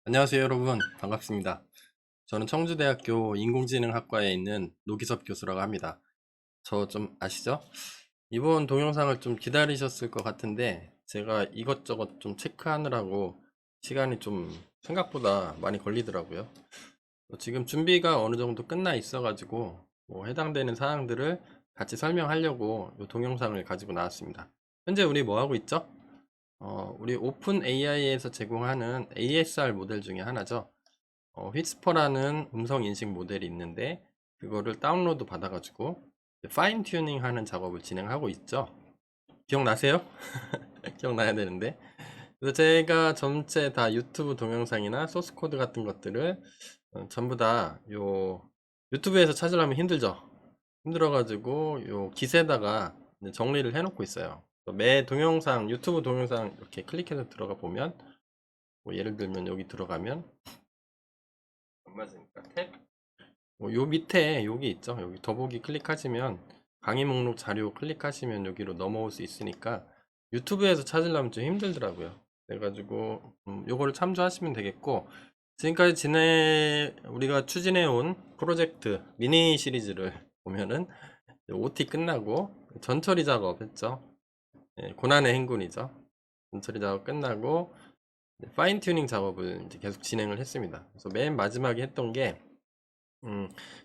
안녕하세요 여러분, 반갑습니다. 저는 청주대학교 인공지능학과에 있는 노기섭 교수라고 합니다. 저 좀 아시죠? 이번 동영상을 좀 기다리셨을 것 같은데 제가 이것저것 좀 체크하느라고 시간이 좀 생각보다 많이 걸리더라고요. 지금 준비가 어느 정도 끝나 있어 가지고 해당되는 사항들을 같이 설명하려고 이 동영상을 가지고 나왔습니다. 현재 우리 뭐 하고 있죠? 우리 오픈 AI에서 제공하는 ASR 모델 중에 하나죠. 휘스퍼라는 음성 인식 모델이 있는데 그거를 다운로드 받아가지고 파인 튜닝 하는 작업을 진행하고 있죠. 기억나세요? 기억나야 되는데. 그래서 제가 전체 다 유튜브 동영상이나 소스 코드 같은 것들을 전부 다 유튜브에서 찾으려면 힘들죠. 힘들어가지고 요 깃에다가 정리를 해놓고 있어요. 매 동영상, 유튜브 동영상 이렇게 클릭해서 들어가 보면 뭐 예를 들면 여기 들어가면 안 맞으니까 탭. 요 밑에 여기 있죠. 여기 더보기 클릭하시면 강의 목록 자료 클릭하시면 여기로 넘어올 수 있으니까 유튜브에서 찾으려면 좀 힘들더라고요. 그래가지고 요거를 참조하시면 되겠고, 지금까지 우리가 추진해온 프로젝트 미니 시리즈를 보면은 OT 끝나고 전처리 작업 했죠. 예, 고난의 행군이죠. 전처리 작업 끝나고 파인 튜닝 작업을 이제 계속 진행을 했습니다. 그래서 맨 마지막에 했던 게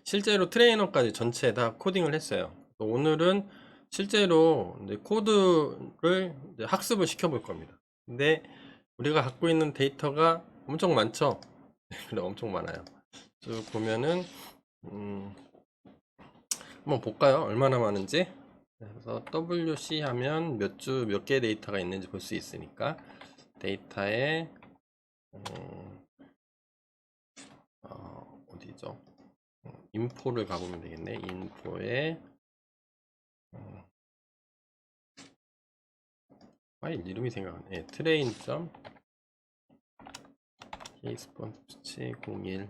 실제로 트레이너까지 전체 다 코딩을 했어요. 오늘은 실제로 이제 코드를 이제 학습을 시켜볼 겁니다. 근데 우리가 갖고 있는 데이터가 엄청 많죠? 그래, 엄청 많아요. 쭉 보면은, 음, 한번 볼까요? 얼마나 많은지. 그래서 WC 하면 몇 개의 데이터가 있는지 볼 수 있으니까, 데이터에, 어디죠? 인포를 가보면 되겠네. 인포에, 파일 이름이 생각 안 나. 예, 트레인.ksponge 01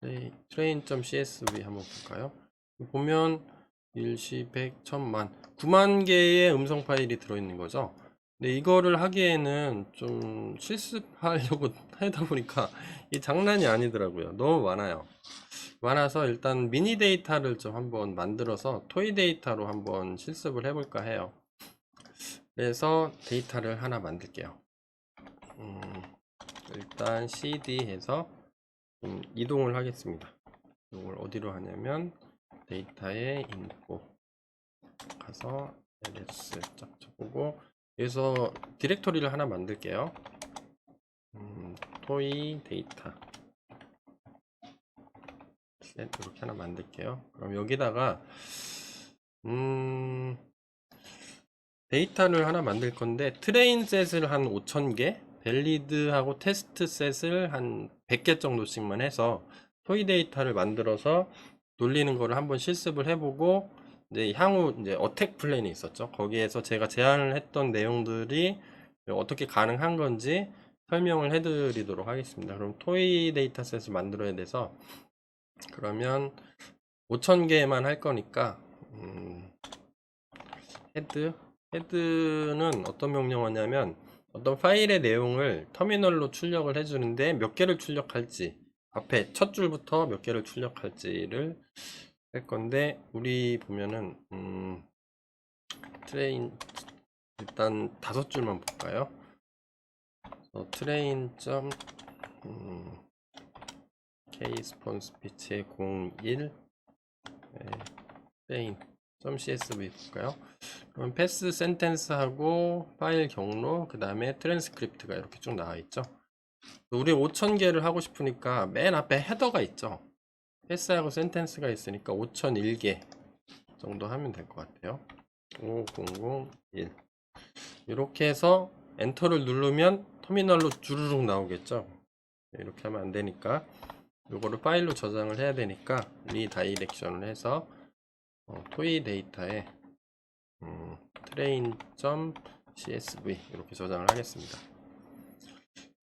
예, 트레인.csv 한번 볼까요? 보면 일시 100 1000만 9만 개의 음성 파일이 들어있는 거죠. 근데 이거를 하기에는 좀 실습하려고 하다 보니까 이 장난이 아니더라고요. 너무 많아요. 많아서 일단 미니 데이터를 좀 한번 만들어서 토이 데이터로 한번 실습을 해볼까 해요. 그래서 데이터를 하나 만들게요. 음, 일단 cd 해서 이동을 하겠습니다. 이걸 어디로 하냐면 데이터에 인포 가서 ls 쫙 쳐보고 여기서 디렉토리를 하나 만들게요. 토이 데이터 이렇게 하나 만들게요. 그럼 여기다가 데이터를 하나 만들 건데 트레인 셋을 한 5,000개 밸리드하고 테스트 셋을 한 100개 정도씩만 해서 토이 데이터를 만들어서 돌리는 거를 한번 실습을 해보고 이제 향후 이제 어택 플랜이 있었죠. 거기에서 제가 제안을 했던 내용들이 어떻게 가능한 건지 설명을 해드리도록 하겠습니다. 그럼 토이 데이터 셋을 만들어야 돼서 그러면 5,000개만 할 거니까 헤드는 어떤 명령어냐면 어떤 파일의 내용을 터미널로 출력을 해주는데 몇 개를 출력할지 앞에 첫 줄부터 몇 개를 출력할지를 할 건데 우리 보면은 트레인 일단 5줄만 볼까요? 트레인 점 ksponse 빛의 01 트레인 .csv 볼까요? 그럼 패스 센텐스하고 파일 경로 그 다음에 트랜스크립트가 이렇게 쭉 나와 있죠. 우리 5,000개를 하고 싶으니까 맨 앞에 헤더가 있죠. 패스하고 센텐스가 있으니까 5,001개 정도 하면 될 것 같아요. 5001 이렇게 해서 엔터를 누르면 터미널로 주르륵 나오겠죠. 이렇게 하면 안 되니까 이거를 파일로 저장을 해야 되니까 리다이렉션을 해서 토이 데이터에 train.csv 이렇게 저장을 하겠습니다.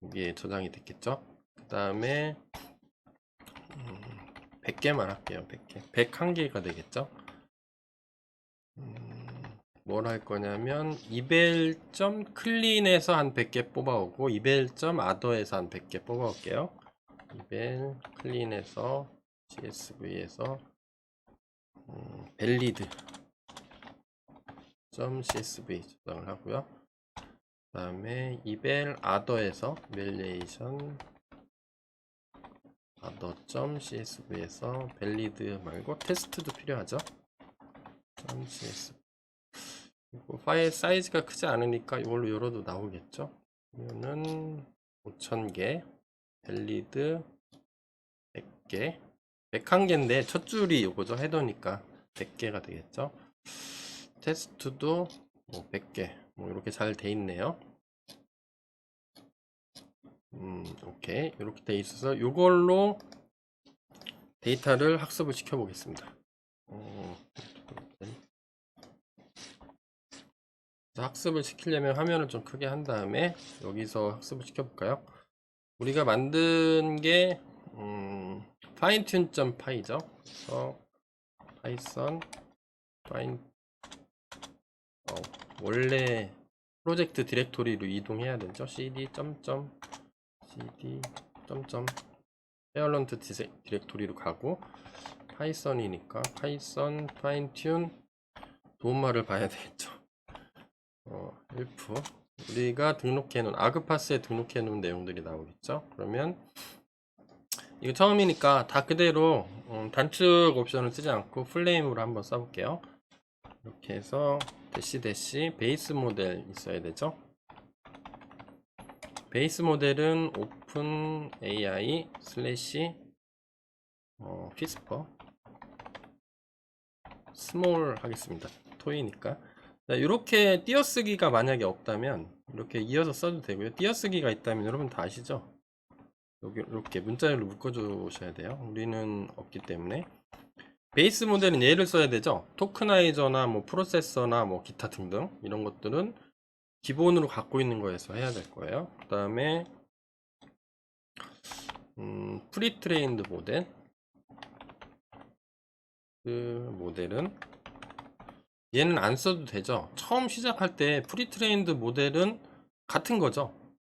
여기에 저장이 됐겠죠? 그 다음에 100개만 할게요. 100개. 101개가 되겠죠? 뭘 할 거냐면 이벨.clean에서 한 100개 뽑아오고 이벨.other에서 한 100개 뽑아올게요. 이벨 clean에서 csv에서 valid.csv 저장을 하고요. 그 다음에 이벨 other에서 evaluation other.csv에서 valid 말고 테스트도 필요하죠. .csv 파일 사이즈가 크지 않으니까 이걸로 열어도 나오겠죠. 이거는 5000개 valid 100개 101개인데 첫 줄이 이거죠. 헤더니까 100개가 되겠죠. 테스트도 뭐 100개 뭐 이렇게 잘 돼 있네요. 오케이 이렇게 돼 있어서 이걸로 데이터를 학습을 시켜 보겠습니다. 학습을 시키려면 화면을 좀 크게 한 다음에 여기서 학습을 시켜 볼까요? 우리가 만든 게 fine-tune.py죠. 그래서 python 원래 프로젝트 디렉토리로 이동해야 되죠. cd parent 디렉토리로 가고 파이썬이니까 python fine-tune 도움말을 봐야 되겠죠. if 우리가 등록해 놓은 아그파스에 등록해 놓은 내용들이 나오겠죠. 그러면 이거 처음이니까 다 그대로 단축 옵션을 쓰지 않고 플레임으로 한번 써볼게요. 이렇게 해서 대시 베이스 모델 있어야 되죠. 베이스 모델은 오픈 AI 슬래시 whisper 스몰 하겠습니다. 토이니까. 이렇게 띄어쓰기가 만약에 없다면 이렇게 이어서 써도 되고요. 띄어쓰기가 있다면 여러분 다 아시죠? 여기 이렇게 문자열로 묶어 주셔야 돼요. 우리는 없기 때문에. 베이스 모델은 얘를 써야 되죠. 토크나이저나 뭐 프로세서나 뭐 기타 등등 이런 것들은 기본으로 갖고 있는 거에서 해야 될 거예요. 그 다음에 프리트레인드 모델 그 모델은 얘는 안 써도 되죠. 처음 시작할 때 프리트레인드 모델은 같은 거죠.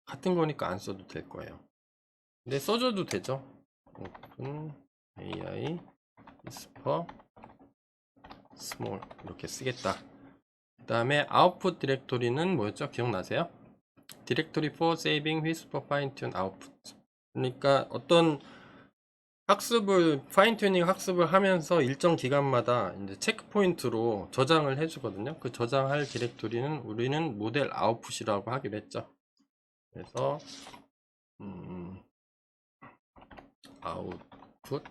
같은 거니까 안 써도 될 거예요. 근데 써줘도 되죠. 오픈 AI whisper small 이렇게 쓰겠다. 그 다음에 아웃풋 디렉토리는 뭐였죠? 기억나세요? 디렉토리 for saving whisper fine tune output. 그러니까 어떤 학습을 파인 튜닝 학습을 하면서 일정 기간마다 이제 체크 포인트로 저장을 해주거든요. 그 저장할 디렉토리는 우리는 모델 아웃풋이라고 하기로 했죠. 그래서 아웃풋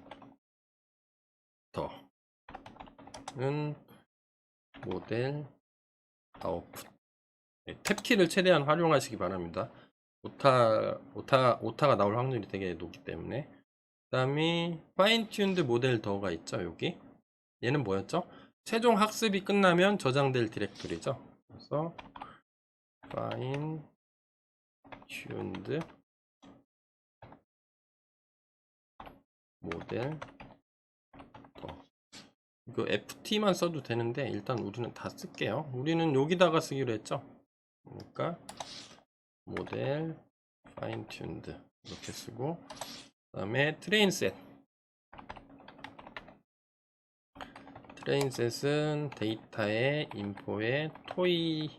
더는 모델 아웃풋 탭키를 최대한 활용하시기 바랍니다. 오타가 나올 확률이 되게 높기 때문에. 그 다음에 파인 튠드 모델 더가 있죠. 여기 얘는 뭐였죠? 최종 학습이 끝나면 저장될 디렉토리죠. 그래서 fine tuned 모델 더 이거 ft만 써도 되는데 일단 우리는 다 쓸게요. 우리는 여기다가 쓰기로 했죠. 그러니까 모델 fine tuned 이렇게 쓰고 그 다음에 트레인셋은 데이터의 인포의 토이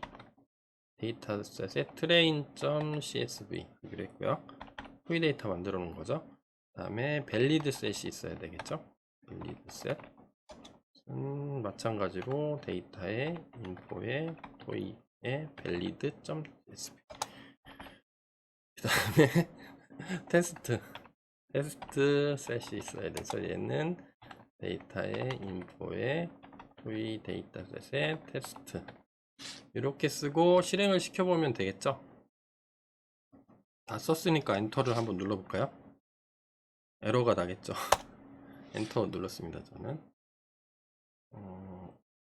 데이터셋의 train.csv 이기로 했고요. 토이 데이터 만들어 놓은 거죠. 그 다음에 valid set이 있어야 되겠죠. valid set 마찬가지로 데이터의 인포의 토이의 valid.csv 그 다음에 테스트 셋이 있어야 돼서 얘는 데이터의 인포의 토이 데이터셋의 테스트 이렇게 쓰고 실행을 시켜보면 되겠죠. 다 썼으니까 엔터를 한번 눌러볼까요? 에러가 나겠죠. 엔터 눌렀습니다. 저는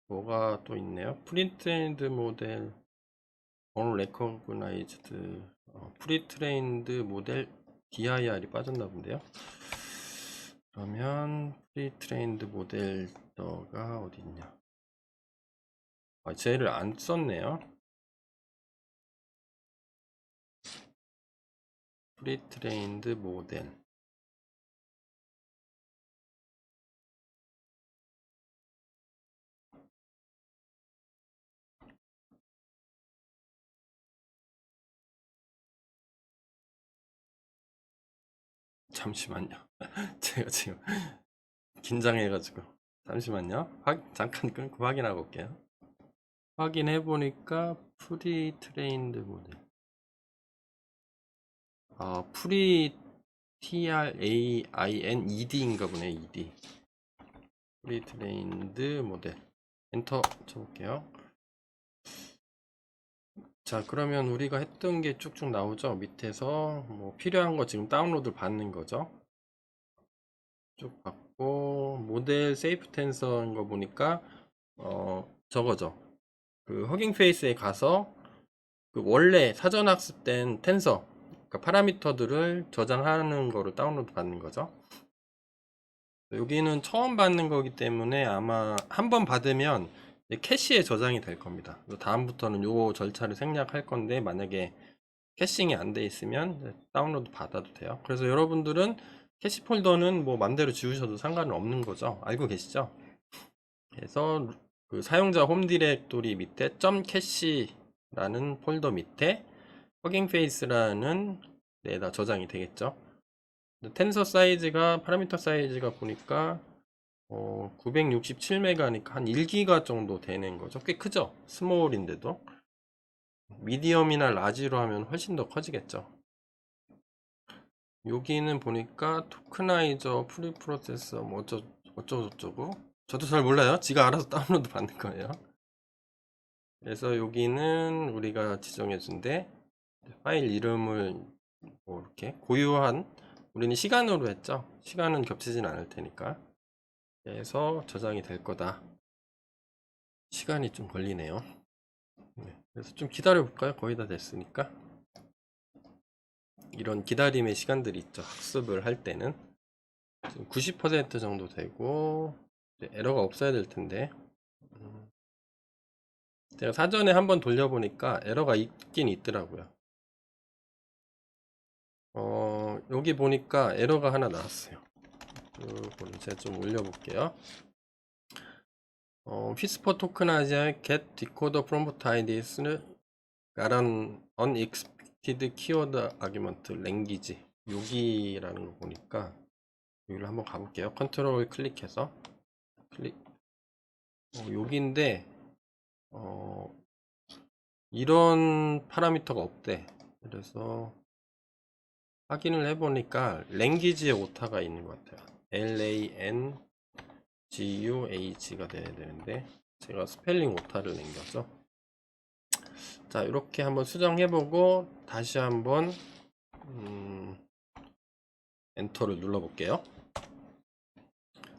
뭐가 또 있네요. 프리트레인드 모델 unrecognized 프리트레인드 모델 DIR이 빠졌나 본데요. 그러면 프리트레인드 모델 너가 어디 있냐? 쟤를 안 썼네요. 프리트레인드 모델. 잠시만요. 제가 지금 긴장해가지고. 잠시만요. 잠깐 끊고 확인하고 올게요. 확인해 보니까 프리트레인드 모델. 프리 TRAINED인가 보네. ED. 프리트레인드 모델. 엔터 쳐볼게요. 자, 그러면 우리가 했던 게 쭉쭉 나오죠. 밑에서 뭐 필요한 거 지금 다운로드 받는 거죠. 쭉 받고 모델 세이프 텐서인 거 보니까 저거죠. 그 허깅 페이스에 가서 그 원래 사전 학습된 텐서, 그러니까 파라미터들을 저장하는 거를 다운로드 받는 거죠. 여기는 처음 받는 거기 때문에 아마 한번 받으면 캐시에 저장이 될 겁니다. 다음부터는 요 절차를 생략할 건데, 만약에 캐싱이 안 돼 있으면 다운로드 받아도 돼요. 그래서 여러분들은 캐시 폴더는 뭐 맘대로 지우셔도 상관은 없는 거죠. 알고 계시죠? 그래서 그 사용자 홈 디렉토리 밑에 .캐시라는 폴더 밑에 허깅 페이스라는 데에다 저장이 되겠죠. 텐서 사이즈가, 파라미터 사이즈가 보니까 967메가니까 한 1기가 정도 되는 거죠. 꽤 크죠? 스몰인데도. 미디엄이나 라지로 하면 훨씬 더 커지겠죠. 여기는 보니까 토크나이저, 프리프로세서 뭐 어쩌고저쩌고, 저도 잘 몰라요. 지가 알아서 다운로드 받는 거예요. 그래서 여기는 우리가 지정해 준데 파일 이름을 뭐 이렇게 고유한, 우리는 시간으로 했죠. 시간은 겹치진 않을 테니까. 그래서 저장이 될 거다. 시간이 좀 걸리네요. 네, 그래서 좀 기다려 볼까요? 거의 다 됐으니까. 이런 기다림의 시간들이 있죠. 학습을 할 때는. 지금 90% 정도 되고 에러가 없어야 될 텐데. 제가 사전에 한번 돌려보니까 에러가 있긴 있더라고요. 여기 보니까 에러가 하나 나왔어요. 이거를 제가 좀 올려볼게요. Whisper tokenized get decoder prompt IDs는 가란 unexpected keyword argument language 여기라는 거 보니까 여기를 한번 가볼게요. 컨트롤 클릭해서 여기인데 이런 파라미터가 없대. 그래서 확인을 해보니까 랭귀지의 오타가 있는 것 같아요. LANGUH가 돼야 되는데 제가 스펠링 오타를 남겼죠. 자, 이렇게 한번 수정해보고 다시 한번 엔터를 눌러볼게요.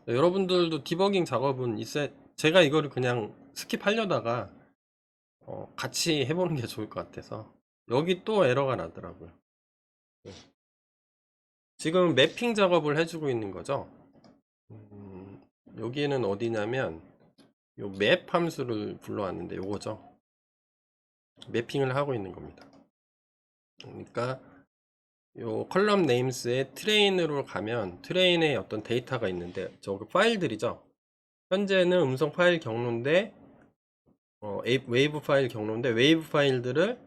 여러분들도 디버깅 작업은 제가 이거를 그냥 스킵하려다가 같이 해보는 게 좋을 것 같아서 여기 또 에러가 나더라고요. 지금 매핑 작업을 해주고 있는 거죠. 여기는 어디냐면 요 맵 함수를 불러왔는데 요거죠. 매핑을 하고 있는 겁니다. 그러니까 요 컬럼 네임스에 트레인으로 가면 트레인에 어떤 데이터가 있는데 저거 파일들이죠. 현재는 음성 파일 경로인데 웨이브 파일 경로인데 웨이브 파일들을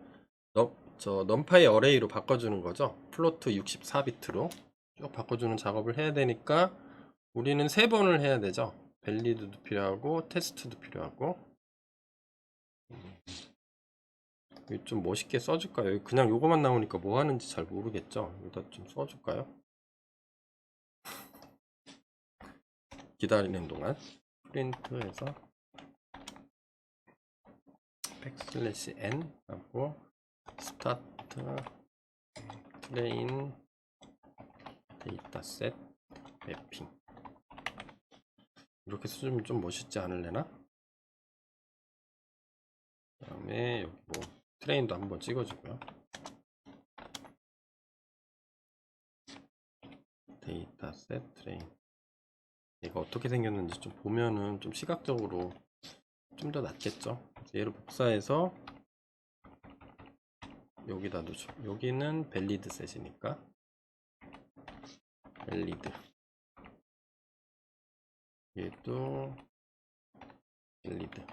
넘파이 어레이로 바꿔주는 거죠. 플로트 64비트로 쭉 바꿔주는 작업을 해야 되니까 우리는 3번을 해야 되죠. 밸리드도 필요하고 테스트도 필요하고. 좀 멋있게 써줄까요? 그냥 요거만 나오니까 뭐 하는지 잘 모르겠죠. 여기다 좀 써줄까요? 기다리는 동안 프린트해서 백슬래시 n 하고 스타트 트레인 데이터셋 매핑 이렇게 써주면 좀 멋있지 않을래나? 그 다음에 여기 뭐 트레인도 한번 찍어주고요. 데이터셋 트레인 얘가 어떻게 생겼는지 좀 보면은 좀 시각적으로 좀 더 낫겠죠. 얘를 복사해서 여기다 두죠. 여기는 밸리드 셋이니까 밸리드, 얘도 밸리드.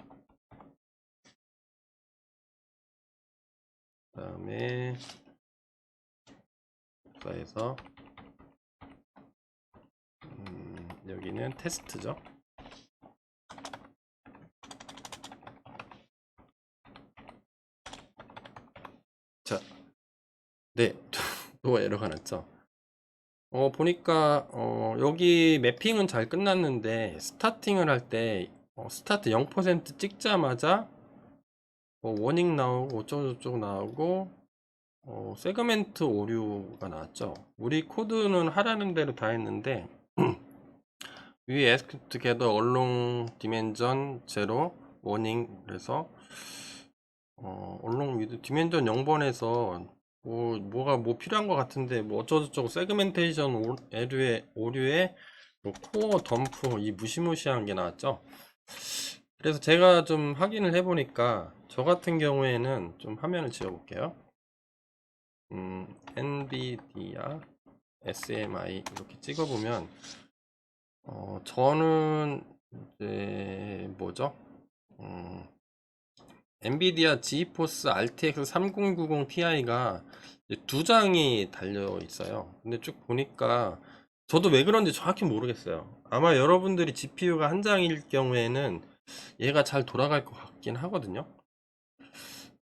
그 다음에 복사해서 여기는 테스트죠. 자, 네, 또 에러가 났죠. 보니까 여기 매핑은 잘 끝났는데 스타팅을 할 때 스타트 0% 찍자마자 워닝 나오고 어쩌고저쩌고 나오고 세그멘트 오류가 나왔죠. 우리 코드는 하라는 대로 다 했는데 위 ask together along dimension 0 warning 그래서 along with dimension 0번에서 뭐가 필요한 것 같은데 뭐 어쩌고저쩌고 세그멘테이션 오류에 뭐 코어 덤프 이 무시무시한 게 나왔죠. 그래서 제가 좀 확인을 해보니까 저 같은 경우에는 좀 화면을 지워볼게요. NVIDIA SMI 이렇게 찍어보면 저는 이제 뭐죠? 엔비디아 지포스 RTX 3090 Ti가 두 장이 달려 있어요. 근데 쭉 보니까 저도 왜 그런지 정확히 모르겠어요. 아마 여러분들이 GPU가 한 장일 경우에는 얘가 잘 돌아갈 것 같긴 하거든요.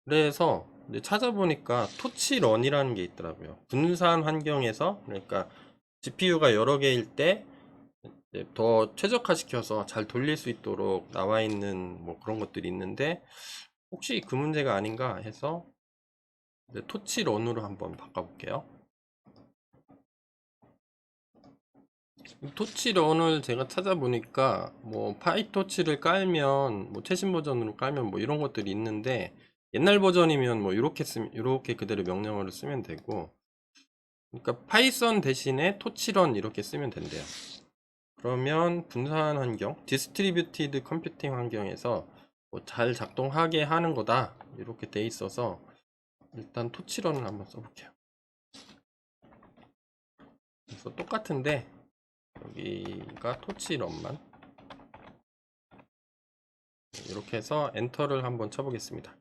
그래서 찾아보니까 토치런이라는 게 있더라고요. 분산 환경에서, 그러니까 GPU가 여러 개일 때 더 최적화시켜서 잘 돌릴 수 있도록 나와 있는 뭐 그런 것들이 있는데 혹시 그 문제가 아닌가 해서 토치런으로 한번 바꿔볼게요. 토치런을 제가 찾아보니까 뭐 파이토치를 깔면 뭐 최신 버전으로 깔면 뭐 이런 것들이 있는데 옛날 버전이면 뭐 이렇게 그대로 명령어를 쓰면 되고, 그러니까 파이썬 대신에 토치런 이렇게 쓰면 된대요. 그러면 분산 환경, 디스트리뷰티드 컴퓨팅 환경에서 뭐잘 작동하게 하는 거다 이렇게 돼 있어서 일단 토치런을 한번 써볼게요. 그래서 똑같은데 여기가 토치런만 이렇게 해서 엔터를 한번 쳐보겠습니다.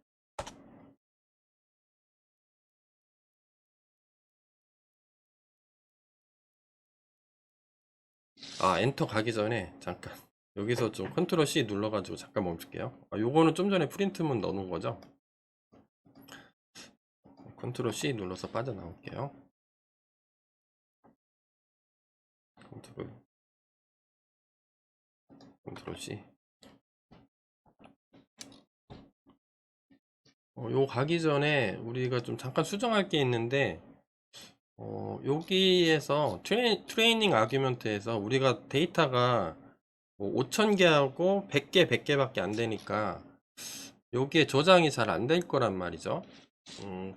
엔터 가기 전에 잠깐 여기서 좀 컨트롤 C 눌러가지고 잠깐 멈출게요. 요거는 좀 전에 프린트문 넣어놓은 거죠. 컨트롤 C 눌러서 빠져나올게요. 컨트롤 C. 요 가기 전에 우리가 좀 잠깐 수정할 게 있는데 여기에서 트레이닝 아규먼트에서 우리가 데이터가 뭐 5000개하고 100개, 100개밖에 안 되니까 여기에 저장이 잘 안 될 거란 말이죠.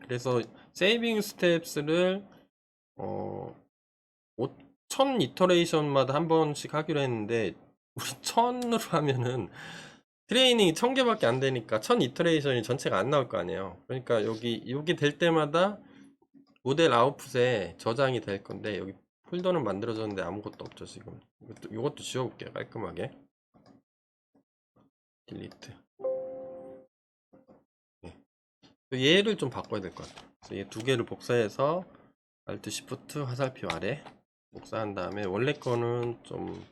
그래서 세이빙 스텝스를 1000 이터레이션마다 한 번씩 하기로 했는데 우리 1000으로 하면은 트레이닝이 1000개밖에 안 되니까 1000 이터레이션이 전체가 안 나올 거 아니에요. 그러니까 여기 될 때마다 모델 아웃풋에 저장이 될 건데 여기 폴더는 만들어졌는데 아무것도 없죠 지금. 이것도 지워볼게요 깔끔하게. 딜리트. 네. 얘를 좀 바꿔야 될 것 같아요. 그래서 얘 두 개를 복사해서 Alt Shift 화살표 아래 복사한 다음에 원래 거는 좀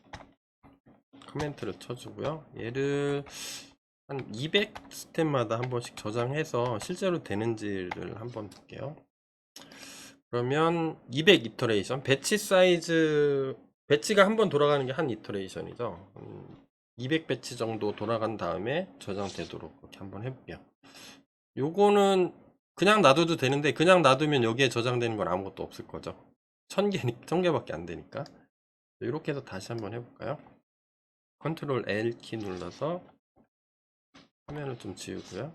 커멘트를 쳐주고요. 얘를 한 200 스텝마다 한 번씩 저장해서 실제로 되는지를 한번 볼게요. 그러면 200 이터레이션, 배치 사이즈, 배치가 한 번 돌아가는 게 한 이터레이션이죠. 200 배치 정도 돌아간 다음에 저장되도록 그렇게 한번 해볼게요. 요거는 그냥 놔둬도 되는데 그냥 놔두면 여기에 저장되는 건 아무것도 없을 거죠. 1000개밖에 안 되니까. 이렇게 해서 다시 한번 해볼까요? 컨트롤 L 키 눌러서 화면을 좀 지우고요.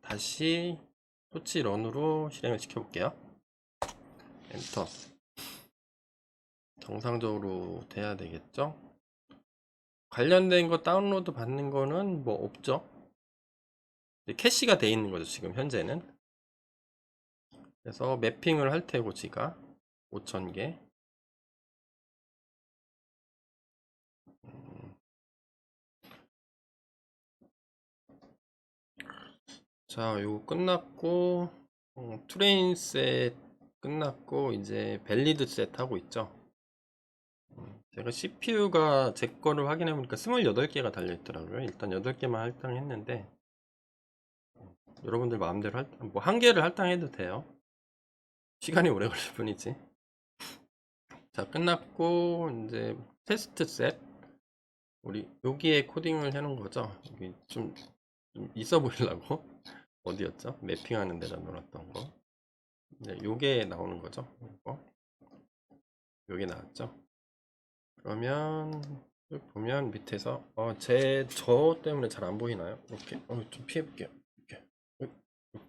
다시 토치 런으로 실행을 시켜볼게요. 엔터. 정상적으로 돼야 되겠죠? 관련된 거 다운로드 받는 거는 뭐 없죠? 캐시가 돼 있는 거죠, 지금 현재는. 그래서 매핑을 할 테고, 지가 5,000개. 자, 요거 끝났고, 트레인 셋 끝났고, 이제 밸리드 셋 하고 있죠. 제가 CPU가 제 거를 확인해 보니까 28개가 달려 있더라고요. 일단 8개만 할당했는데, 여러분들 마음대로 뭐 한 개를 할당해도 돼요. 시간이 오래 걸릴 뿐이지. 자, 끝났고, 이제 테스트 셋. 우리 여기에 코딩을 해놓은 거죠. 여기 좀 있어 보이려고. 어디였죠? 매핑하는 데다 놀았던 거. 네, 요게 나오는 거죠. 이거. 요게 나왔죠. 그러면 여기 보면 밑에서 저 때문에 잘 안 보이나요? 이렇게 좀 피해 볼게요. 이렇게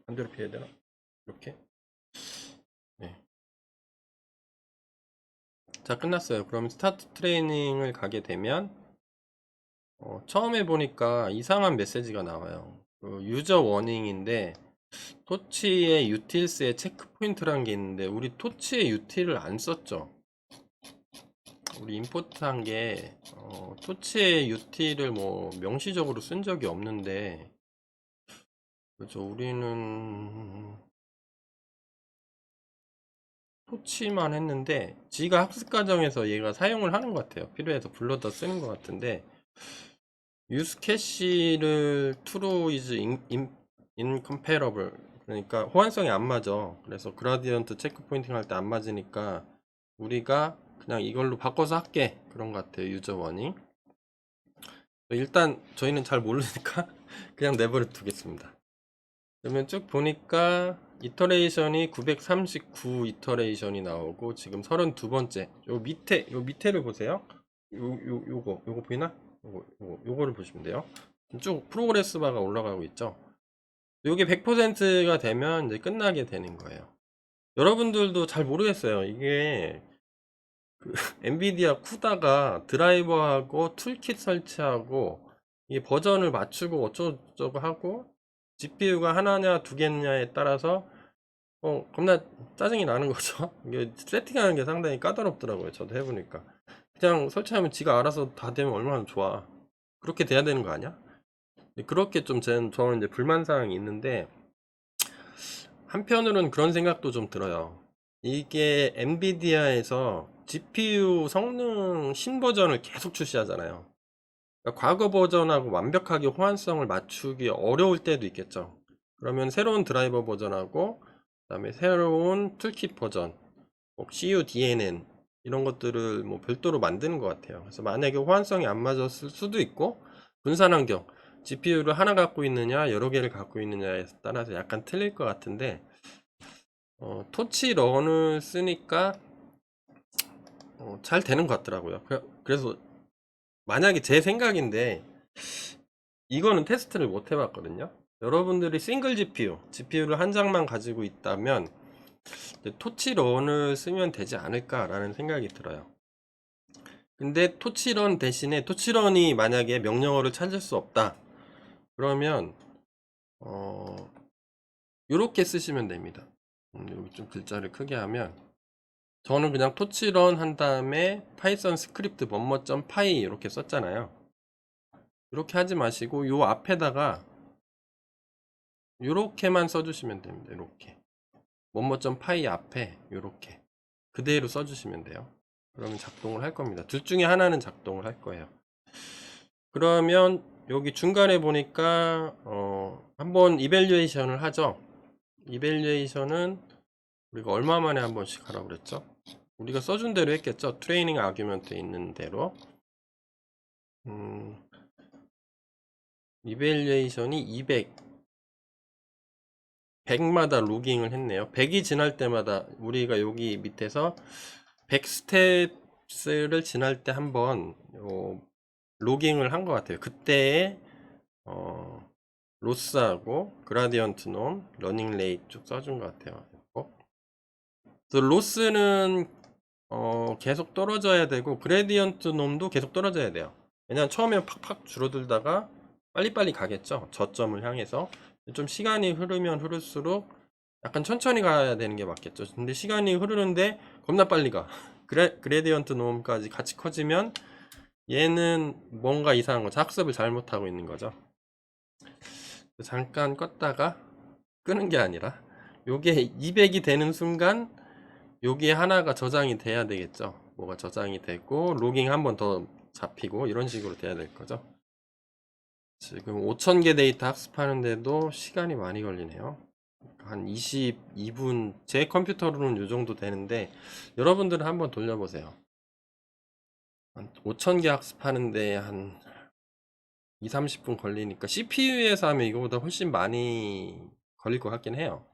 반대로 피해야 되나? 이렇게. 네. 자, 끝났어요. 그럼 스타트 트레이닝을 가게 되면 처음에 보니까 이상한 메시지가 나와요. 그 유저 워닝인데 토치의 유틸스에 체크 포인트라는 게 있는데 우리 토치의 유틸을 안 썼죠. 우리 임포트 한 게 토치의 유틸을 뭐 명시적으로 쓴 적이 없는데, 그죠? 우리는 토치만 했는데 지가 학습 과정에서 얘가 사용을 하는 것 같아요. 필요해서 불러다 쓰는 것 같은데, use 캐시를 true is incomparable, 그러니까 호환성이 안 맞아. 그래서 그라디언트 체크 포인팅 할 때 안 맞으니까 우리가 그냥 이걸로 바꿔서 할게, 그런 것 같아요. 유저 워닝. 일단 저희는 잘 모르니까 그냥 내버려 두겠습니다. 그러면 쭉 보니까 이터레이션이 939 이터레이션이 나오고 지금 32번째. 요 밑에를 보세요. 요거 보이나? 요거를 보시면 돼요. 쭉 프로그레스 바가 올라가고 있죠. 요게 100%가 되면 이제 끝나게 되는 거예요. 여러분들도 잘 모르겠어요. 이게 엔비디아 쿠다가 드라이버하고 툴킷 설치하고 이 버전을 맞추고 어쩌고저쩌고 하고 GPU가 하나냐 두 개냐에 따라서 겁나 짜증이 나는 거죠. 이게 세팅하는 게 상당히 까다롭더라고요. 저도 해보니까 그냥 설치하면 지가 알아서 다 되면 얼마나 좋아. 그렇게 돼야 되는 거 아니야? 그렇게 좀 저는 이제 불만사항이 있는데, 한편으로는 그런 생각도 좀 들어요. 이게 엔비디아에서 GPU 성능 신버전을 계속 출시하잖아요. 그러니까 과거 버전하고 완벽하게 호환성을 맞추기 어려울 때도 있겠죠. 그러면 새로운 드라이버 버전하고 그다음에 새로운 툴킷 버전, CUDNN 이런 것들을 뭐 별도로 만드는 것 같아요. 그래서 만약에 호환성이 안 맞았을 수도 있고, 분산 환경, GPU를 하나 갖고 있느냐 여러 개를 갖고 있느냐에 따라서 약간 틀릴 것 같은데, 토치 런을 쓰니까 잘 되는 것 같더라고요. 그래서 만약에 제 생각인데, 이거는 테스트를 못 해봤거든요. 여러분들이 싱글 GPU를 한 장만 가지고 있다면 토치런을 쓰면 되지 않을까라는 생각이 들어요. 근데 토치런 대신에 토치런이 만약에 명령어를 찾을 수 없다 그러면 이렇게 쓰시면 됩니다. 여기 좀 글자를 크게 하면, 저는 그냥 토치런 한 다음에 파이썬 스크립트 뭐뭐.py 이렇게 썼잖아요. 이렇게 하지 마시고 요 앞에다가 이렇게만 써주시면 됩니다. 이렇게 뭐뭐.py 앞에 이렇게 그대로 써주시면 돼요. 그러면 작동을 할 겁니다. 둘 중에 하나는 작동을 할 거예요. 그러면 여기 중간에 보니까 한번 이밸류에이션을 하죠. 이밸류에이션은 우리가 얼마 만에 한 번씩 하라고 그랬죠? 우리가 써준 대로 했겠죠? 트레이닝 아규먼트에 있는 대로. 이밸류에이션이 100마다 로깅을 했네요. 100이 지날 때마다 우리가 여기 밑에서 100 스텝스를 지날 때 한번 로깅을 한 것 같아요. 그때에 로스하고 그라디언트 놈, 러닝 레이트 쭉 써준 것 같아요. 로스는 계속 떨어져야 되고 그레디언트 놈도 계속 떨어져야 돼요. 왜냐면 처음에 팍팍 줄어들다가 빨리빨리 가겠죠. 저점을 향해서. 좀 시간이 흐르면 흐를수록 약간 천천히 가야 되는 게 맞겠죠. 근데 시간이 흐르는데 겁나 빨리 가. 그레디언트 놈까지 같이 커지면 얘는 뭔가 이상한 거죠. 학습을 잘못하고 있는 거죠. 잠깐 껐다가 끄는 게 아니라 요게 200이 되는 순간 여기에 하나가 저장이 돼야 되겠죠. 뭐가 저장이 되고 로깅 한 번 더 잡히고 이런 식으로 돼야 될 거죠. 지금 5000개 데이터 학습하는데도 시간이 많이 걸리네요. 한 22분, 제 컴퓨터로는 이 정도 되는데 여러분들은 한번 돌려보세요. 5000개 학습하는데 한 2, 30분 걸리니까 CPU에서 하면 이거보다 훨씬 많이 걸릴 것 같긴 해요.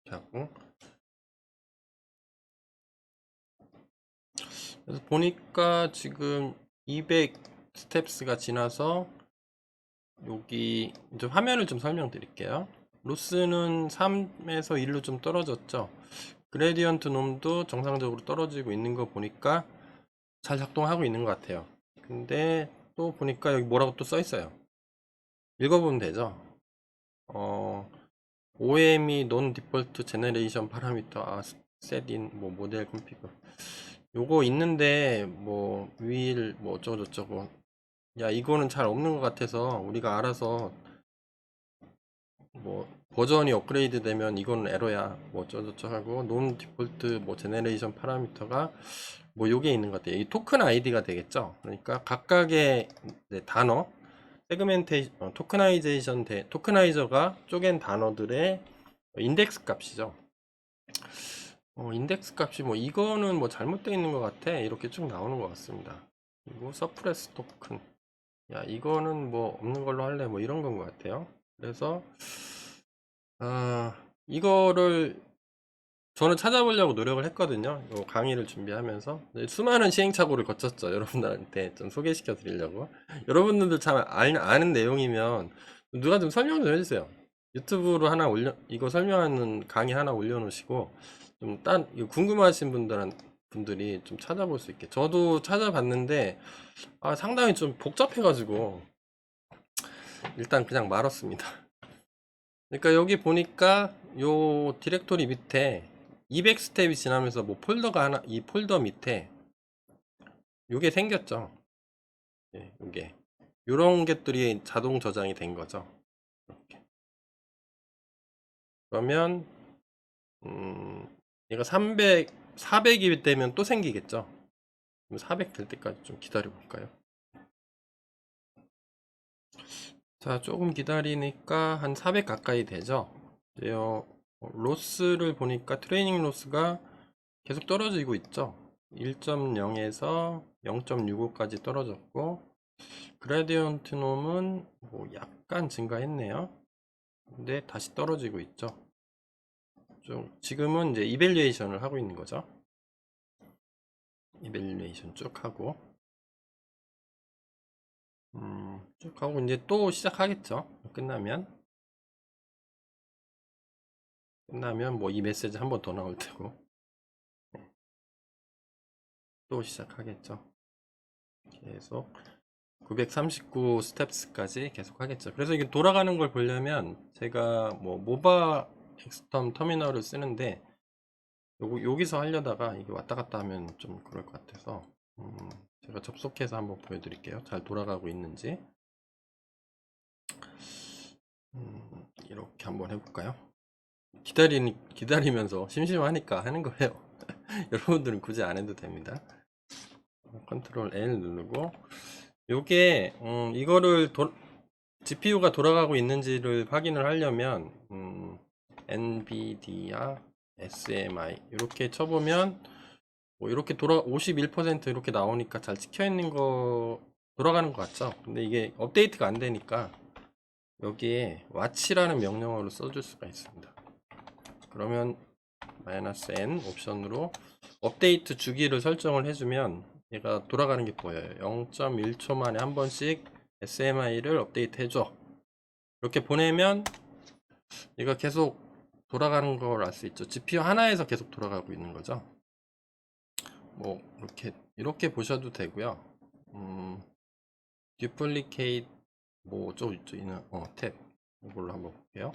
자꾸. 그래서 보니까 지금 200 스텝스가 지나서 여기 이제 화면을 좀 설명드릴게요. 로스는 3에서 1로 좀 떨어졌죠. 그레디언트 놈도 정상적으로 떨어지고 있는 거 보니까 잘 작동하고 있는 것 같아요. 근데 또 보니까 여기 뭐라고 또 써 있어요. 읽어보면 되죠. OM이 non default generation parameter set in 뭐 모델 config 요거 있는데 뭐 will 뭐 어쩌고저쩌고 야 이거는 잘 없는 것 같아서 우리가 알아서 뭐 버전이 업그레이드 되면 이건 에러야 뭐 어쩌고저쩌고 하고 non default 뭐 generation 파라미터가 뭐 요게 있는 것 같아요. 이 토큰 아이디가 되겠죠. 그러니까 각각의 단어 토크나이저가 쪼갠 단어들의 인덱스 값이죠. 인덱스 값이 뭐 이거는 뭐 잘못되어 있는 것 같아 이렇게 쭉 나오는 것 같습니다. 그리고 서프레스 토큰 야 이거는 뭐 없는 걸로 할래 뭐 이런 건 것 같아요. 그래서 이거를 저는 찾아보려고 노력을 했거든요. 요 강의를 준비하면서 수많은 시행착오를 거쳤죠. 여러분들한테 좀 소개시켜 드리려고. 여러분들도 참 아는 내용이면 누가 좀 설명 좀 해주세요. 유튜브로 하나 이거 설명하는 강의 하나 올려놓으시고 좀 이거 궁금하신 분들이 좀 찾아볼 수 있게. 저도 찾아봤는데 상당히 좀 복잡해가지고 일단 그냥 말았습니다. 그러니까 여기 보니까 요 디렉토리 밑에 200 스텝이 지나면서 뭐 폴더가 하나 이 폴더 밑에 요게 생겼죠. 예, 요게 요런 것들이 자동 저장이 된 거죠. 이렇게. 그러면 얘가 400이 되면 또 생기겠죠. 400 될 때까지 좀 기다려 볼까요? 자, 조금 기다리니까 한 400 가까이 되죠. 로스를 보니까 트레이닝 로스가 계속 떨어지고 있죠. 1.0에서 0.65까지 떨어졌고 그라디언트 놈은 뭐 약간 증가했네요. 근데 다시 떨어지고 있죠. 지금은 이제 이밸리에이션을 하고 있는 거죠. 이밸리에이션 쭉 하고 쭉 하고 이제 또 시작하겠죠. 끝나면 뭐 이 메시지 한 번 더 나올 테고 또 시작하겠죠. 계속 939 스텝스까지 계속 하겠죠. 그래서 이게 돌아가는 걸 보려면 제가 뭐 모바 엑스텀 터미널을 쓰는데 여기서 하려다가 이게 왔다 갔다 하면 좀 그럴 것 같아서 제가 접속해서 한번 보여드릴게요. 잘 돌아가고 있는지 이렇게 한번 해볼까요? 기다리면서 심심하니까 하는 거예요. 여러분들은 굳이 안 해도 됩니다. 컨트롤 L 누르고 요게 이거를 GPU가 돌아가고 있는지를 확인을 하려면 NVIDIA SMI 이렇게 쳐보면 뭐 이렇게 51% 이렇게 나오니까 잘 찍혀 있는 거 돌아가는 것 같죠. 근데 이게 업데이트가 안 되니까 여기에 watch라는 명령어를 써줄 수가 있습니다. 그러면 -n 옵션으로 업데이트 주기를 설정을 해주면 얘가 돌아가는 게 보여요. 0.1초 만에 한 번씩 SMI를 업데이트 해줘. 이렇게 보내면 얘가 계속 돌아가는 걸 알 수 있죠. GPU 하나에서 계속 돌아가고 있는 거죠. 뭐 이렇게 보셔도 되고요. 듀플리케이트 뭐 어쩌고 있는 탭 이걸로 한번 볼게요.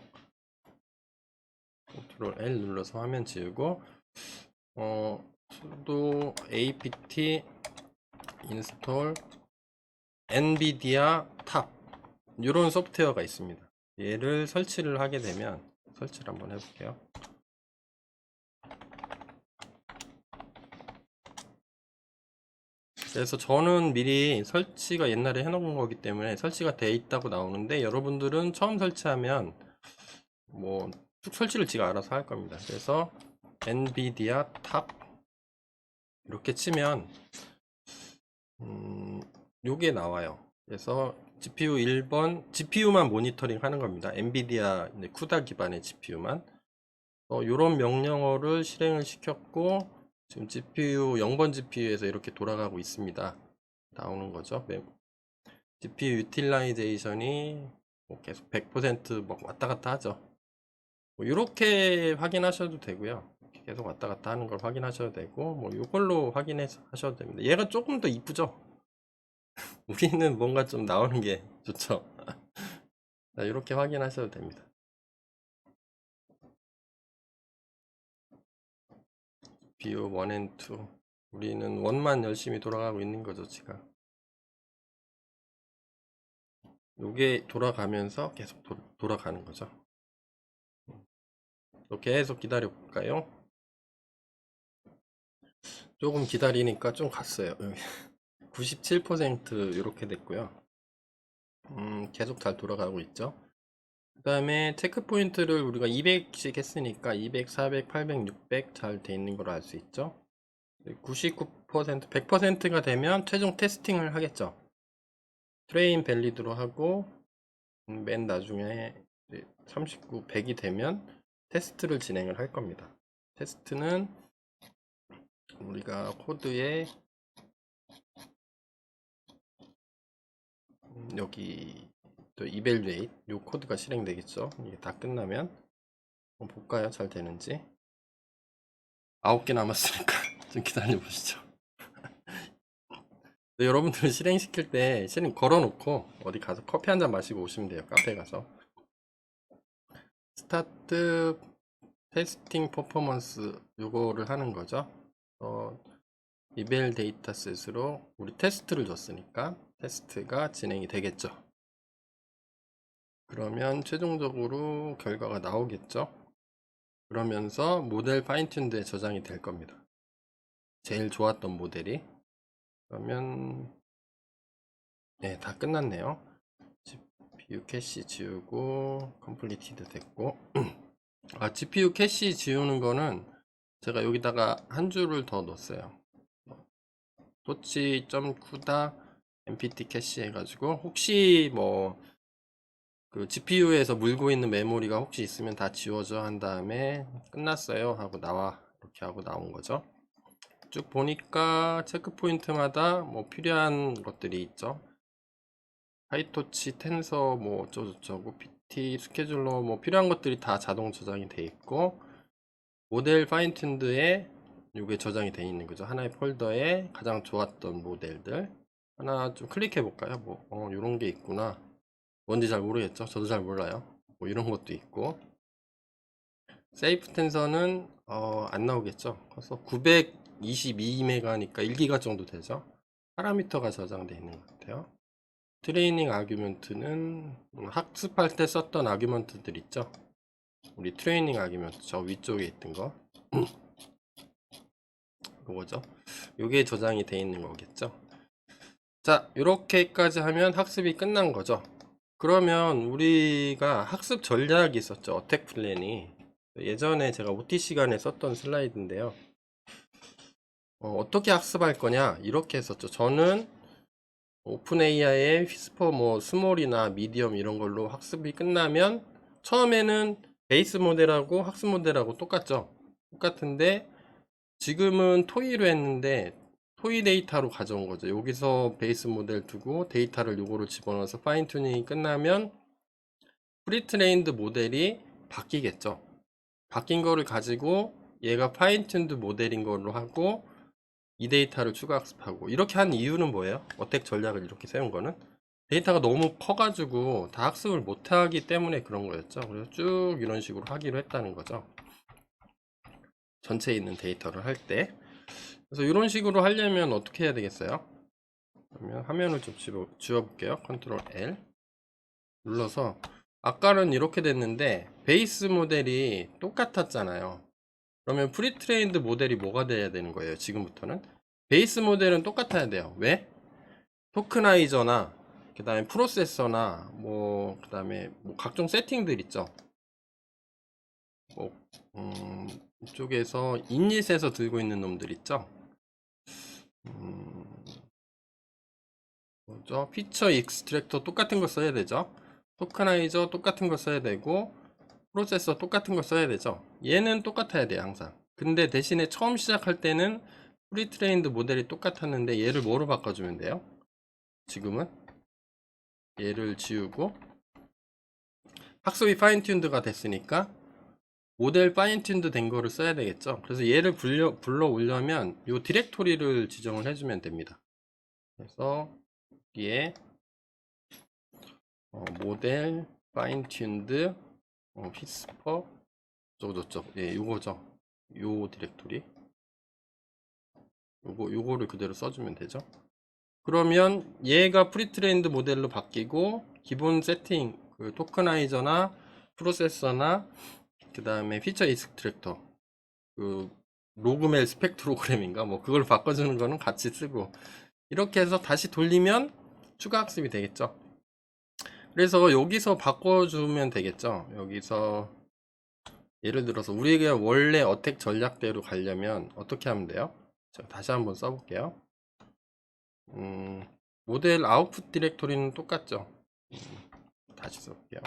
Ctrl L 눌러서 화면 지우고 sudo apt install nvidia tab 이런 소프트웨어가 있습니다. 얘를 설치를 하게 되면 설치를 한번 해볼게요. 그래서 저는 미리 설치가 옛날에 해놓은 거기 때문에 설치가 돼 있다고 나오는데, 여러분들은 처음 설치하면 뭐 쭉 설치를 지가 알아서 할 겁니다. 그래서 nvidia tab 이렇게 치면 요게 나와요. 그래서 GPU 1번, GPU만 모니터링 하는 겁니다. 엔비디아 쿠다 기반의 GPU만. 요런 명령어를 실행을 시켰고, 지금 GPU 0번 GPU에서 이렇게 돌아가고 있습니다. 나오는 거죠. GPU 유틸라이제이션이 뭐 계속 100% 왔다 갔다 하죠. 뭐 이렇게 확인하셔도 되고요. 계속 왔다 갔다 하는 걸 확인하셔도 되고, 뭐 이걸로 확인해서 하셔도 됩니다. 얘가 조금 더 이쁘죠. 우리는 뭔가 좀 나오는 게 좋죠. 자, 이렇게 확인하셔도 됩니다. GPU 1 and 2 우리는 1만 열심히 돌아가고 있는 거죠 지금. 요게 돌아가면서 계속 돌아가는 거죠. 또 계속 기다려 볼까요? 조금 기다리니까 좀 갔어요. 97% 이렇게 됐고요. 계속 잘 돌아가고 있죠. 그 다음에 체크 포인트를 우리가 200씩 했으니까 200, 400, 800, 600 잘 돼 있는 걸 알 수 있죠. 99%, 100%가 되면 최종 테스팅을 하겠죠. 트레인 밸리드로 하고 맨 나중에 39, 100이 되면 테스트를 진행을 할 겁니다. 테스트는 우리가 코드에 여기 또 evaluate 요 코드가 실행되겠죠. 이게 다 끝나면 한번 볼까요? 잘 되는지. 9개 남았으니까 좀 기다려 보시죠. 여러분들 실행시킬 때 실행 걸어놓고 어디 가서 커피 한잔 마시고 오시면 돼요. 카페 가서. 스타트 테스팅 퍼포먼스 요거를 하는 거죠. 이벨 데이터셋으로 우리 테스트를 줬으니까 테스트가 진행이 되겠죠. 그러면 최종적으로 결과가 나오겠죠. 그러면서 모델 파인튠드에 저장이 될 겁니다. 제일 좋았던 모델이. 그러면 네, 다 끝났네요. GPU 캐시 지우고 컴플리티드 됐고 GPU 캐시 지우는 거는 제가 여기다가 한 줄을 더 넣었어요. 토치.cuda mpt 캐시 해가지고 혹시 뭐 그 GPU에서 물고 있는 메모리가 혹시 있으면 다 지워져 한 다음에 끝났어요 하고 이렇게 하고 나온 거죠. 쭉 보니까 체크 포인트마다 뭐 필요한 것들이 있죠. 파이토치 텐서 뭐 어쩌고저쩌고 PT 스케줄러 뭐 필요한 것들이 다 자동 저장이 돼 있고, 모델 파인튠드에 이게 저장이 돼 있는 거죠. 하나의 폴더에 가장 좋았던 모델들 하나 좀 클릭해 볼까요? 뭐 이런 게 있구나. 뭔지 잘 모르겠죠. 저도 잘 몰라요. 뭐 이런 것도 있고, 세이프 텐서는 안 나오겠죠. 그래서 922메가니까 1기가 정도 되죠. 파라미터가 저장되어 있는 것 같아요. 트레이닝 아규먼트는 학습할 때 썼던 아규먼트들 있죠. 우리 트레이닝 아규먼트 저 위쪽에 있던 거 그거죠. 요게 저장이 되어 있는 거겠죠. 자, 이렇게까지 하면 학습이 끝난 거죠. 그러면 우리가 학습 전략이 있었죠. 어택 플랜이. 예전에 제가 OT 시간에 썼던 슬라이드인데요. 어떻게 학습할 거냐 이렇게 했었죠. 저는 오픈 AI의 휘스퍼 뭐 스몰이나 미디엄 이런 걸로 학습이 끝나면 처음에는 베이스 모델하고 학습 모델하고 똑같죠. 똑같은데 지금은 토이로 했는데 토이 데이터로 가져온 거죠. 여기서 베이스 모델 두고 데이터를 요거로 집어넣어서 파인 튜닝이 끝나면 프리트레인드 모델이 바뀌겠죠. 바뀐 거를 가지고 얘가 파인 튠드 모델인 걸로 하고 이 데이터를 추가 학습하고 이렇게 한 이유는 뭐예요? 어택 전략을 이렇게 세운 거는 데이터가 너무 커가지고 다 학습을 못하기 때문에 그런 거였죠. 그래서 쭉 이런 식으로 하기로 했다는 거죠. 전체에 있는 데이터를 할 때. 그래서 이런 식으로 하려면 어떻게 해야 되겠어요? 그러면 화면을 좀 지워볼게요. 컨트롤 L 눌러서, 아까는 이렇게 됐는데 베이스 모델이 똑같았잖아요. 그러면 프리트레인드 모델이 뭐가 돼야 되는 거예요? 지금부터는 베이스 모델은 똑같아야 돼요. 왜? 토크나이저나 그 다음에 프로세서나 그 다음에 각종 세팅들 있죠. 뭐, 이쪽에서 인릿에서 들고 있는 놈들 있죠. 뭐죠? 피처 익스트랙터 똑같은 거 써야 되죠. 토크나이저 똑같은 거 써야 되고, 프로세서 똑같은 거 써야 되죠. 얘는 똑같아야 돼요, 항상. 근데 대신에 처음 시작할 때는 프리트레인드 모델이 똑같았는데 얘를 뭐로 바꿔주면 돼요? 지금은 얘를 지우고 학습이 파인튠드가 됐으니까 모델 파인튠드 된 거를 써야 되겠죠. 그래서 얘를 불러 오려면 이 디렉토리를 지정을 해주면 됩니다. 그래서 여기에 모델 파인튠드 피스퍼 저쪽 예, 요거죠. 요 디렉토리 요거를 그대로 써주면 되죠. 그러면 얘가 프리트레인드 모델로 바뀌고 기본 세팅 그 토크나이저나 프로세서나 그 다음에 피처 익스트랙터 그 로그멜 스펙트로그램인가 뭐 그걸 바꿔주는 거는 같이 쓰고 이렇게 해서 다시 돌리면 추가 학습이 되겠죠. 그래서 여기서 바꿔주면 되겠죠. 여기서 예를 들어서 우리가 원래 어택 전략대로 가려면 어떻게 하면 돼요? 자, 다시 한번 써볼게요. 모델 아웃풋 디렉토리는 똑같죠. 다시 써볼게요.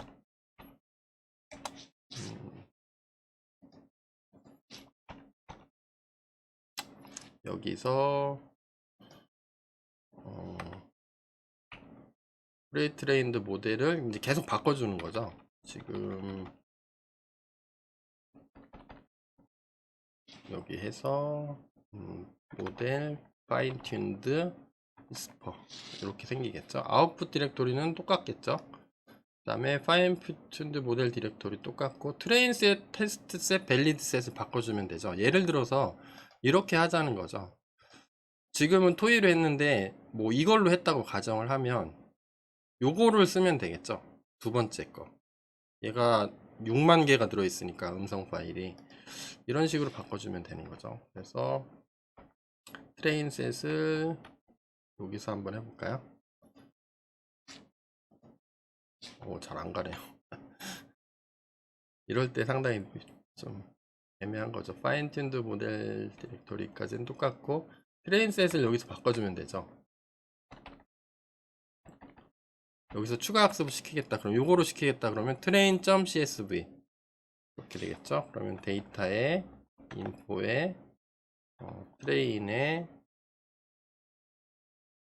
여기서 프리트레인드 모델을 이제 계속 바꿔주는 거죠. 지금 여기 해서 모델 파인튠드 위스퍼 이렇게 생기겠죠. 아웃풋 디렉토리는 똑같겠죠. 그 다음에 파인튠드 모델 디렉토리 똑같고 트레인 셋, 테스트 셋, 밸리드 셋을 바꿔주면 되죠. 예를 들어서 이렇게 하자는 거죠. 지금은 토이로 했는데 뭐 이걸로 했다고 가정을 하면 요거를 쓰면 되겠죠. 두 번째 거 얘가 6만 개가 들어있으니까 음성 파일이 이런 식으로 바꿔주면 되는 거죠. 그래서 트레인 셋을 여기서 한번 해볼까요? 잘 안 가네요. 이럴 때 상당히 좀 애매한 거죠. 파인 튠드 모델 디렉토리까지는 똑같고 트레인 셋을 여기서 바꿔주면 되죠. 여기서 추가 학습을 시키겠다 그럼 요거로 시키겠다 그러면 train.csv 이렇게 되겠죠. 그러면 데이터에 인포에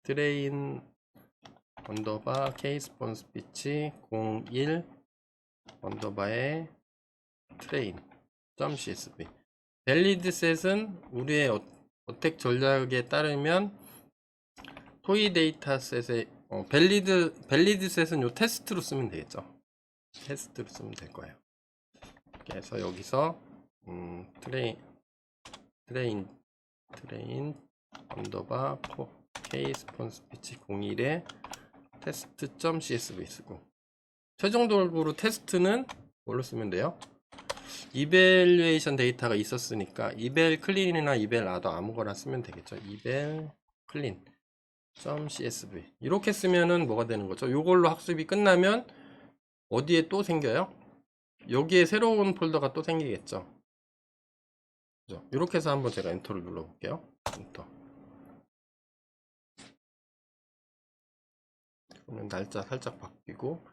트레인 언더바 케이스폰 스피치 01 언더바에 train.csv 밸리드 셋은 우리의 어택 전략에 따르면 토이 데이터 셋의 밸리드 셋은 요 테스트로 쓰면 되겠죠. 테스트로 쓰면 될 거예요. 그래서 여기서 트레인 언더바 케이스폰 스피치 01에 테스트.csv 쓰고 최종적으로 테스트는 뭘로 쓰면 돼요? 이벨리에이션 데이터가 있었으니까 이벨 클린이나 이벨 아더 아무거나 쓰면 되겠죠. 이벨 클린 .csv 이렇게 쓰면은 뭐가 되는 거죠? 이걸로 학습이 끝나면 어디에 또 생겨요? 여기에 새로운 폴더가 또 생기겠죠. 그죠? 이렇게 해서 한번 제가 엔터를 눌러 볼게요. 엔터. 그러면 날짜 살짝 바뀌고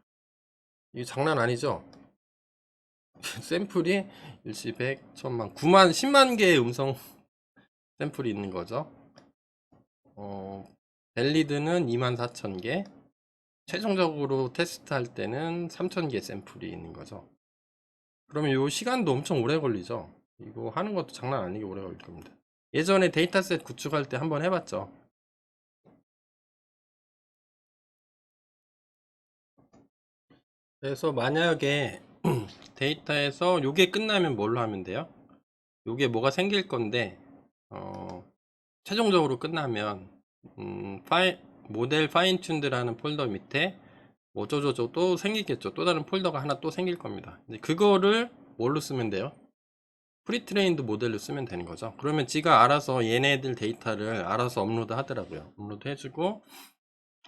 이게 장난 아니죠? 샘플이 일시 100, 1000만, 9만, 10만 개의 음성 샘플이 있는 거죠. 밸리드는 24,000개, 최종적으로 테스트할 때는 3,000개 샘플이 있는 거죠. 그러면 이 시간도 엄청 오래 걸리죠. 이거 하는 것도 장난 아니게 오래 걸릴 겁니다. 예전에 데이터셋 구축할 때 한번 해봤죠. 그래서 만약에 데이터에서 요게 끝나면 뭘로 하면 돼요? 요게 뭐가 생길 건데 최종적으로 끝나면 모델 파인 튠드라는 폴더 밑에 어쩌저쩌 또 생기겠죠. 또 다른 폴더가 하나 또 생길 겁니다. 이제 그거를 뭘로 쓰면 돼요? 프리트레인드 모델로 쓰면 되는 거죠. 그러면 지가 알아서 얘네들 데이터를 알아서 업로드 하더라고요. 업로드 해주고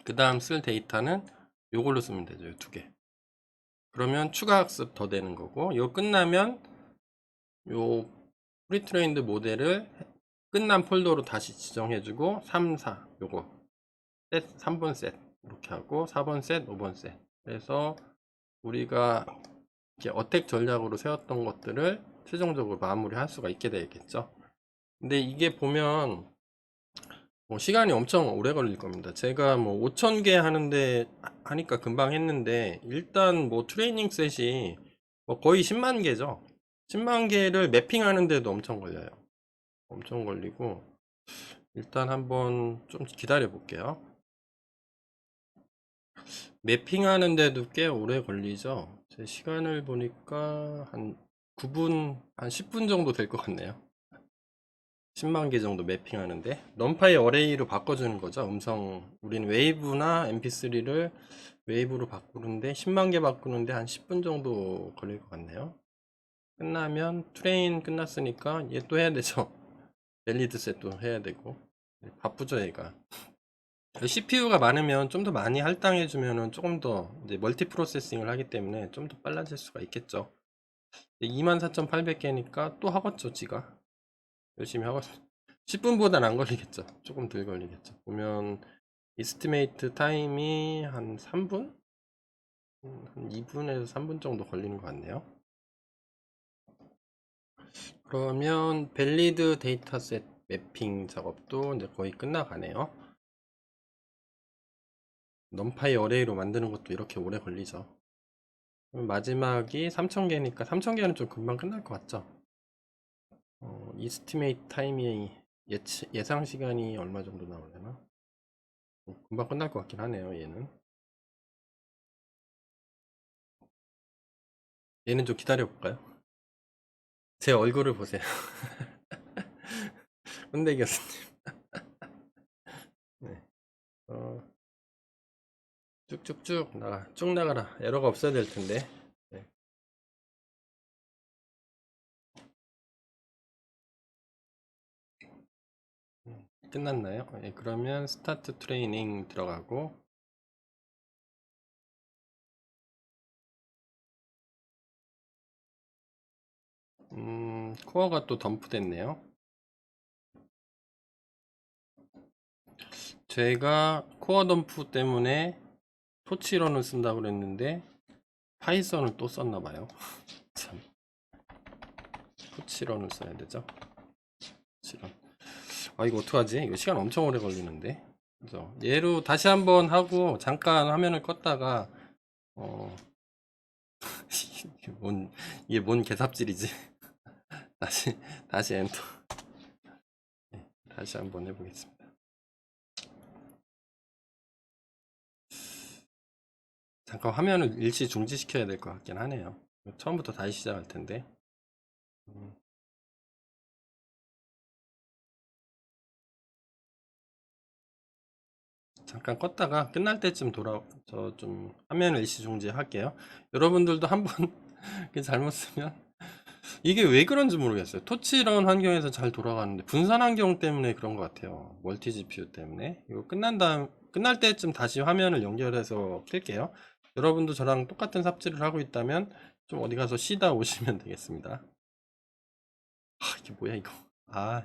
그 다음 쓸 데이터는 요걸로 쓰면 되죠. 요 두 개. 그러면 추가 학습 더 되는 거고, 이거 끝나면 요 프리트레인드 모델을 끝난 폴더로 다시 지정해주고 3, 4 요거 셋 3번 셋 이렇게 하고 4번 셋 5번 셋. 그래서 우리가 이렇게 어택 전략으로 세웠던 것들을 최종적으로 마무리할 수가 있게 되겠죠. 근데 이게 보면 뭐 시간이 엄청 오래 걸릴 겁니다. 제가 뭐 5,000개 하는데 하니까 금방 했는데, 일단 뭐 트레이닝 셋이 뭐 거의 10만 개죠. 10만 개를 매핑하는데도 엄청 걸려요. 엄청 걸리고, 일단 한번 좀 기다려 볼게요. 매핑하는데도 꽤 오래 걸리죠. 제 시간을 보니까 한 9분, 한 10분 정도 될 것 같네요. 10만 개 정도 매핑하는데, 넘파이 어레이로 바꿔주는 거죠. 우리는 웨이브나 mp3를 웨이브로 바꾸는데 10만 개 바꾸는데 한 10분 정도 걸릴 것 같네요. 끝나면 트레인 끝났으니까 얘 또 해야 되죠. 밸리드 셋도 해야 되고 바쁘죠 얘가. CPU가 많으면 좀 더 많이 할당해 주면은 조금 더 이제 멀티 프로세싱을 하기 때문에 좀 더 빨라질 수가 있겠죠. 24,800개니까 또 하겠죠 지가. 열심히 하겠죠. 10분보단 안 걸리겠죠. 조금 덜 걸리겠죠. 보면 이스티메이트 타임이 한 3분? 한 2분에서 3분 정도 걸리는 것 같네요. 그러면 밸리드 데이터셋 매핑 작업도 이제 거의 끝나가네요. 넘파이 어레이로 만드는 것도 이렇게 오래 걸리죠. 그럼 마지막이 3000개니까 3000개는 좀 금방 끝날 것 같죠. 이스티메이트 타임이 예상 시간이 얼마 정도 나오려나? 금방 끝날 것 같긴 하네요, 얘는. 얘는 좀 기다려 볼까요? 제 얼굴을 보세요. 혼대 교수님. 네. 어, 쭉쭉쭉 나가. 쭉 나가라. 에러가 없어야 될 텐데. 네. 끝났나요? 네, 그러면 스타트 트레이닝 들어가고, 코어가 또 덤프됐네요. 제가 코어 덤프 때문에 토치런을 쓴다고 그랬는데 파이썬을 또 썼나봐요. 참, 토치런을 써야 되죠. 토치런. 아, 이거 어떡하지? 이거 시간 엄청 오래 걸리는데. 그죠? 얘로 다시 한번 하고 잠깐 화면을 껐다가 어 이게 뭔 개삽질이지? 다시 다시 엔터. 네, 다시 한번 해보겠습니다. 잠깐 화면을 일시 중지시켜야 될 것 같긴 하네요. 처음부터 다시 시작할 텐데. 음, 잠깐 껐다가 끝날 때쯤 저 좀 화면을 일시 중지할게요. 여러분들도 한번 잘못 쓰면 이게 왜 그런지 모르겠어요. 토치런 환경에서 잘 돌아가는데 분산 환경 때문에 그런 것 같아요. 멀티 GPU 때문에. 이거 끝날 때쯤 다시 화면을 연결해서 킬게요. 여러분도 저랑 똑같은 삽질을 하고 있다면 좀 어디 가서 쉬다 오시면 되겠습니다. 아, 이게 뭐야 이거. 아.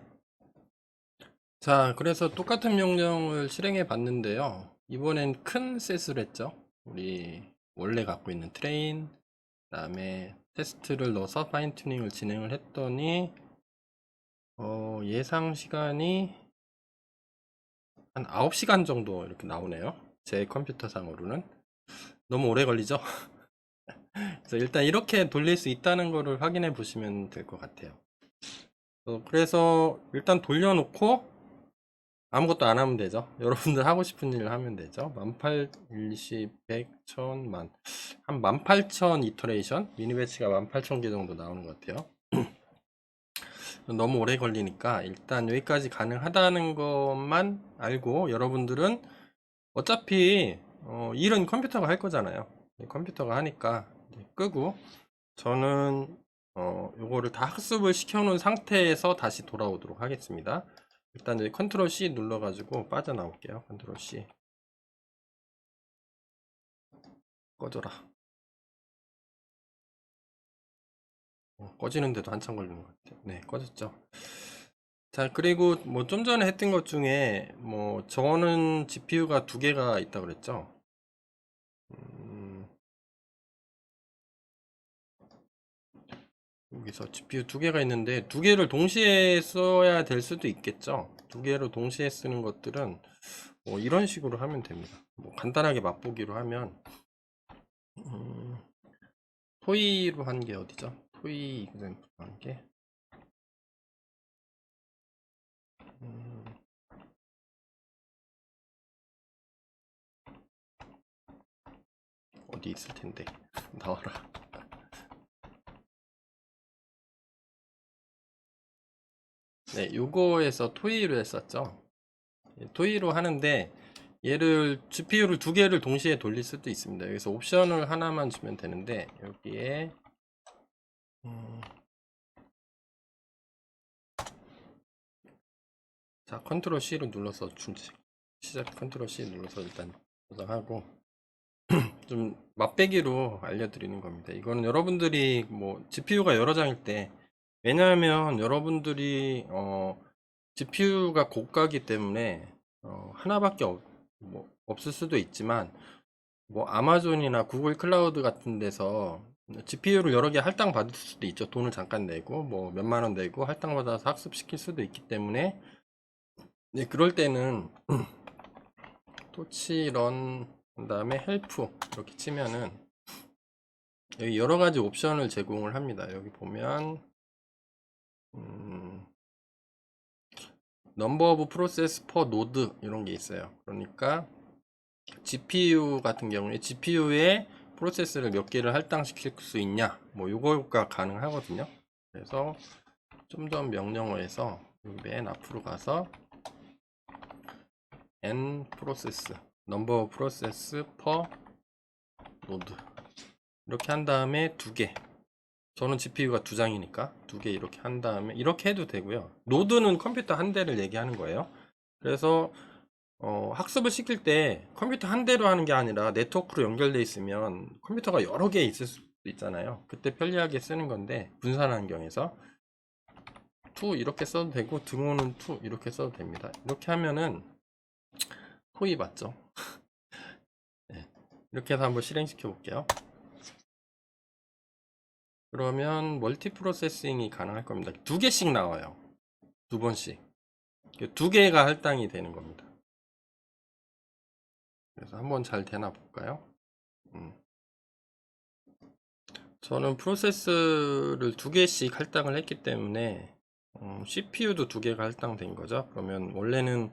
자, 그래서 똑같은 명령을 실행해 봤는데요. 이번엔 큰 셋을 했죠. 우리 원래 갖고 있는 트레인, 그다음에 테스트를 넣어서 파인 튜닝을 진행을 했더니 예상 시간이 한 9시간 정도 이렇게 나오네요. 제 컴퓨터 상으로는. 너무 오래 걸리죠? 그래서 일단 이렇게 돌릴 수 있다는 거를 확인해 보시면 될 것 같아요. 그래서 일단 돌려놓고 아무것도 안 하면 되죠. 여러분들 하고 싶은 일을 하면 되죠. 18, 20, 100, 1000, 만. 한 18,000 이터레이션? 미니 배치가 18,000개 정도 나오는 것 같아요. 너무 오래 걸리니까 일단 여기까지 가능하다는 것만 알고 여러분들은 어차피 일은 컴퓨터가 할 거잖아요. 컴퓨터가 하니까 이제 끄고 저는 요거를 다 학습을 시켜 놓은 상태에서 다시 돌아오도록 하겠습니다. 일단 이제 컨트롤 C 눌러 가지고 빠져나올게요. 컨트롤 C. 꺼져라. 꺼지는데도 한참 걸리는 것 같아요. 네, 꺼졌죠. 자, 그리고 뭐 좀 전에 했던 것 중에 뭐 저는 GPU가 두 개가 있다 그랬죠. 음, 여기서 GPU 두 개가 있는데 두 개를 동시에 써야 될 수도 있겠죠. 두 개를 동시에 쓰는 것들은 뭐 이런 식으로 하면 됩니다. 뭐 간단하게 맛보기로 하면 음, 토이로 한 게 어디죠? 토이 이그젠플 한 게. 음, 어디 있을 텐데. 나와라. 네, 요거에서 토이로 했었죠. 토이로 하는데 얘를 GPU를 두 개를 동시에 돌릴 수도 있습니다. 여기서 옵션을 하나만 주면 되는데 여기에 음, 자, 컨트롤 C로 눌러서 시작 컨트롤 C 눌러서 일단 저장하고 좀 맛배기로 알려드리는 겁니다. 이거는 여러분들이 뭐 GPU가 여러 장일 때 왜냐하면 여러분들이 GPU가 고가기 때문에 하나밖에 뭐 없을 수도 있지만 뭐 아마존이나 구글 클라우드 같은 데서 GPU를 여러 개 할당 받을 수도 있죠. 돈을 잠깐 내고 뭐 몇만 원 내고 할당 받아서 학습시킬 수도 있기 때문에 네, 그럴 때는 토치런 그다음에 헬프 이렇게 치면은 여기 여러 가지 옵션을 제공을 합니다. 여기 보면 넘버 오브 프로세스 퍼 노드 이런 게 있어요. 그러니까 GPU 같은 경우에 GPU에 프로세스를 몇 개를 할당시킬 수 있냐 뭐 요거가 가능하거든요. 그래서 좀 더 명령어에서 맨 앞으로 가서 n 프로세스 넘버 프로세스 퍼 노드 이렇게 한 다음에 두 개. 저는 GPU가 두 장이니까 두 개 이렇게 한 다음에 이렇게 해도 되고요. 노드는 컴퓨터 한 대를 얘기하는 거예요. 그래서 학습을 시킬 때 컴퓨터 한 대로 하는 게 아니라 네트워크로 연결돼 있으면 컴퓨터가 여러 개 있을 수도 있잖아요. 그때 편리하게 쓰는 건데 분산 환경에서 2 이렇게 써도 되고 등호는 2 이렇게 써도 됩니다. 이렇게 하면은 토이 맞죠? 네. 이렇게 해서 한번 실행시켜 볼게요. 그러면 멀티 프로세싱이 가능할 겁니다. 두 개씩 나와요. 두 번씩. 두 개가 할당이 되는 겁니다. 그래서 한번 잘 되나 볼까요? 저는 프로세스를 두 개씩 할당을 했기 때문에 CPU도 두 개가 할당된 거죠. 그러면 원래는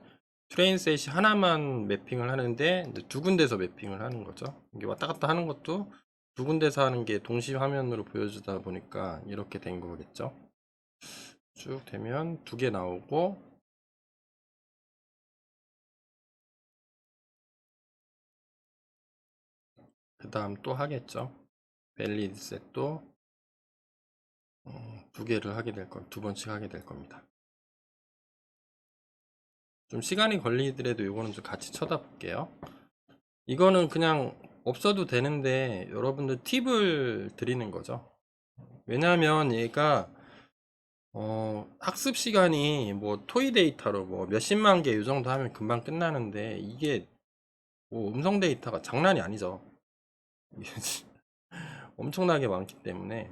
트레인셋이 하나만 매핑을 하는데 이제 두 군데서 매핑을 하는 거죠. 이게 왔다 갔다 하는 것도 두 군데서 하는 게 동시 화면으로 보여주다 보니까 이렇게 된 거겠죠. 쭉 되면 두 개 나오고 그 다음 또 하겠죠. 밸리드 셋도 두 개를 하게 될 두 번씩 하게 될 겁니다. 좀 시간이 걸리더라도 이거는 좀 같이 쳐다볼게요. 이거는 그냥 없어도 되는데 여러분들 팁을 드리는 거죠. 왜냐하면 얘가 학습 시간이 뭐 토이 데이터로 뭐 몇십만 개 이 정도 하면 금방 끝나는데 이게 뭐 음성 데이터가 장난이 아니죠. 엄청나게 많기 때문에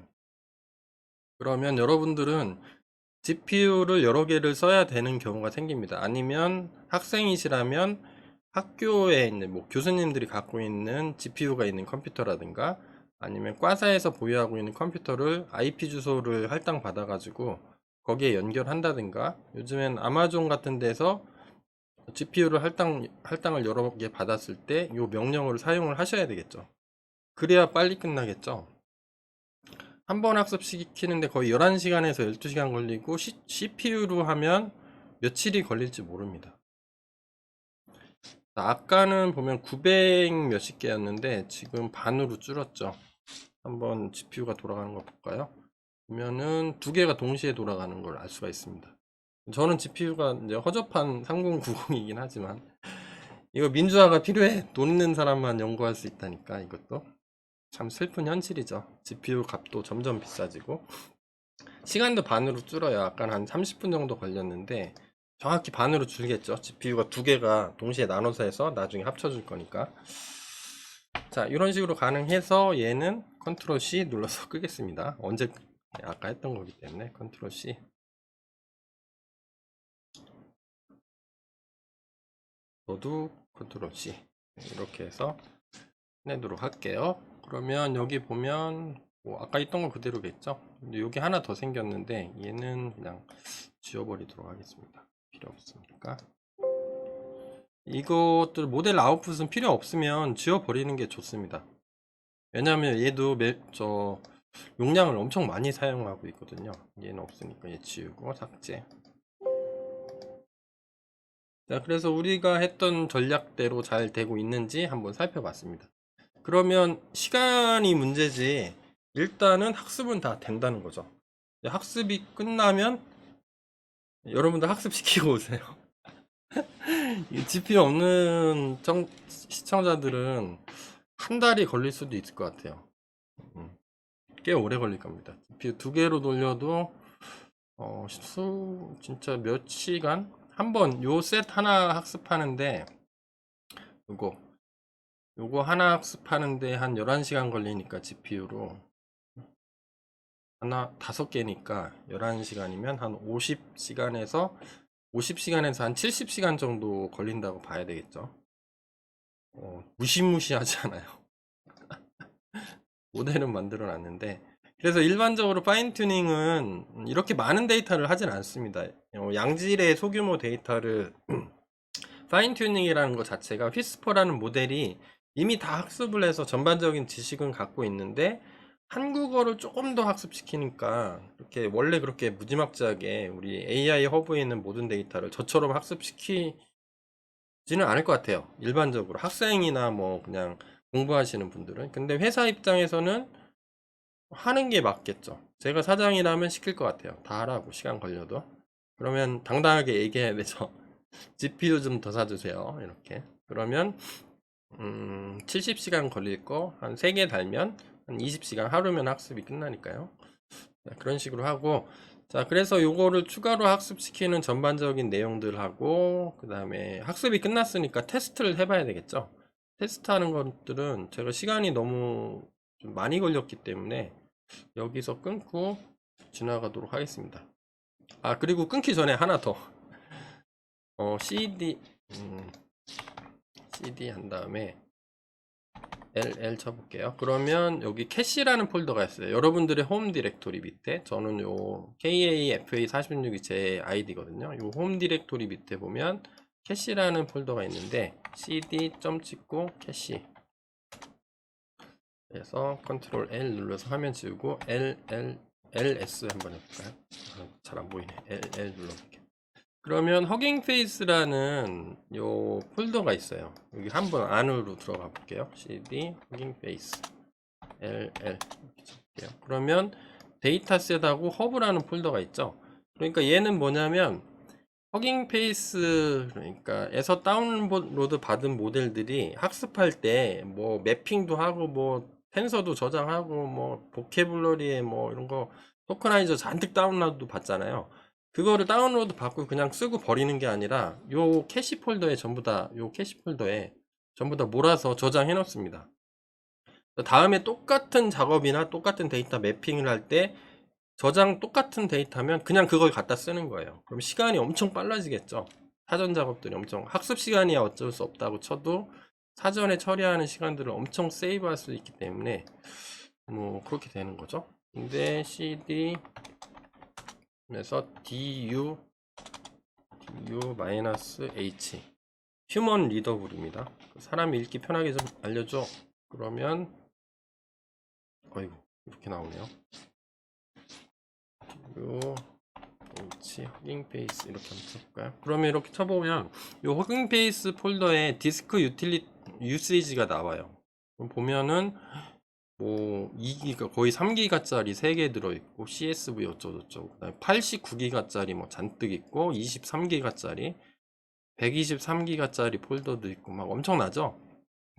그러면 여러분들은 GPU를 여러 개를 써야 되는 경우가 생깁니다. 아니면 학생이시라면 학교에 있는 뭐 교수님들이 갖고 있는 GPU가 있는 컴퓨터라든가 아니면 과사에서 보유하고 있는 컴퓨터를 IP 주소를 할당 받아 가지고 거기에 연결한다든가 요즘엔 아마존 같은 데서 GPU를 할당을 여러 개 받았을 때 이 명령어를 사용을 하셔야 되겠죠. 그래야 빨리 끝나겠죠. 한 번 학습시키는데 거의 11시간에서 12시간 걸리고 CPU로 하면 며칠이 걸릴지 모릅니다. 아까는 보면 900 몇십 개였는데 지금 반으로 줄었죠. 한번 GPU가 돌아가는 거 볼까요? 보면은 두 개가 동시에 돌아가는 걸 알 수가 있습니다. 저는 GPU가 이제 허접한 3090이긴 하지만 이거 민주화가 필요해. 돈 있는 사람만 연구할 수 있다니까. 이것도 참 슬픈 현실이죠. GPU 값도 점점 비싸지고 시간도 반으로 줄어요. 아까 한 30분 정도 걸렸는데 정확히 반으로 줄겠죠. GPU가 두 개가 동시에 나눠서 해서 나중에 합쳐줄 거니까. 자, 이런 식으로 가능해서 얘는 컨트롤 C 눌러서 끄겠습니다. 언제 아까 했던 거기 때문에 컨트롤 C. 저도 컨트롤 C 이렇게 해서 내도록 할게요. 그러면 여기 보면 뭐 아까 있던 거 그대로겠죠. 근데 여기 하나 더 생겼는데 얘는 그냥 지워버리도록 하겠습니다. 필요 없으니까. 이것들 모델 아웃풋은 필요 없으면 지워버리는 게 좋습니다. 왜냐면 얘도 용량을 엄청 많이 사용하고 있거든요. 얘는 없으니까 얘 지우고 삭제. 자, 그래서 우리가 했던 전략대로 잘 되고 있는지 한번 살펴봤습니다. 그러면 시간이 문제지 일단은 학습은 다 된다는 거죠. 학습이 끝나면 여러분들 학습시키고 오세요. GPU 없는 시청자들은 한 달이 걸릴 수도 있을 것 같아요. 꽤 오래 걸릴 겁니다. GPU 두 개로 돌려도 진짜 몇 시간? 한번 요 셋 하나 학습하는데 요거 하나 학습하는데 한 11시간 걸리니까 GPU로 하나 5개니까 11시간이면 한 50시간에서 한 70시간 정도 걸린다고 봐야 되겠죠. 무시무시하지 않아요. 모델은 만들어 놨는데 그래서 일반적으로 파인 튜닝은 이렇게 많은 데이터를 하진 않습니다. 양질의 소규모 데이터를 파인 튜닝이라는 것 자체가 휘스퍼라는 모델이 이미 다 학습을 해서 전반적인 지식은 갖고 있는데 한국어를 조금 더 학습시키니까 이렇게 원래 그렇게 무지막지하게 우리 AI 허브에 있는 모든 데이터를 저처럼 학습시키지는 않을 것 같아요. 일반적으로 학생이나 뭐 그냥 공부하시는 분들은. 근데 회사 입장에서는 하는 게 맞겠죠. 제가 사장이라면 시킬 것 같아요. 다 하라고 시간 걸려도. 그러면 당당하게 얘기해야 되죠. GPU 좀 더 사주세요. 이렇게. 그러면 70시간 걸릴 거 한 3개 달면 한 20시간 하루면 학습이 끝나니까요. 자, 그런 식으로 하고 자 그래서 요거를 추가로 학습시키는 전반적인 내용들하고 그 다음에 학습이 끝났으니까 테스트를 해봐야 되겠죠. 테스트하는 것들은 제가 시간이 너무 좀 많이 걸렸기 때문에 여기서 끊고 지나가도록 하겠습니다. 아 그리고 끊기 전에 하나 더 CD 한 다음에 LL 쳐볼게요. 그러면 여기 캐시라는 폴더가 있어요. 여러분들의 홈 디렉토리 밑에 저는 요 KAFA46이 제 아이디거든요. 요 홈 디렉토리 밑에 보면 캐시라는 폴더가 있는데 CD 점 찍고 캐시 그래서 컨트롤 L 눌러서 화면 지우고 LS 한번 해볼까요? 잘 안 보이네. L 눌러볼게요. 그러면 허깅 페이스라는 요 폴더가 있어요. 여기 한번 안으로 들어가 볼게요. CD 허깅 페이스 LL 이렇게 적을게요. 그러면 데이터셋하고 허브라는 폴더가 있죠. 그러니까 얘는 뭐냐면 허깅 페이스 그러니까 에서 다운로드 받은 모델들이 학습할 때 뭐 매핑도 하고 뭐 텐서도 저장하고 뭐 보캐블러리에 뭐 이런 거 토커나이저 잔뜩 다운로드 받잖아요. 그거를 다운로드 받고 그냥 쓰고 버리는 게 아니라 요 캐시 폴더에 전부 다 몰아서 저장해 놓습니다. 다음에 똑같은 작업이나 똑같은 데이터 매핑을 할 때 저장 똑같은 데이터면 그냥 그걸 갖다 쓰는 거예요. 그럼 시간이 엄청 빨라지겠죠. 사전 작업들이 엄청 학습 시간이야 어쩔 수 없다고 쳐도 사전에 처리하는 시간들을 엄청 세이브할 수 있기 때문에 뭐 그렇게 되는 거죠. 근데 CD 에서 du -h 휴먼 리더블입니다. 사람이 읽기 편하게 좀 알려줘. 그러면 어이구 이렇게 나오네요. 그리고 H 허깅 페이스 이렇게 한번 쳐볼까요? 그러면 이렇게 쳐보면 이 허깅 페이스 폴더에 디스크 유틸리 유세이지가 나와요. 그럼 보면은 뭐 2기가 거의 3기가짜리 3개 들어있고 CSV 어쩌고저쩌고 그다음에 89기가짜리 뭐 잔뜩 있고 23기가짜리 123기가짜리 폴더도 있고 막 엄청나죠?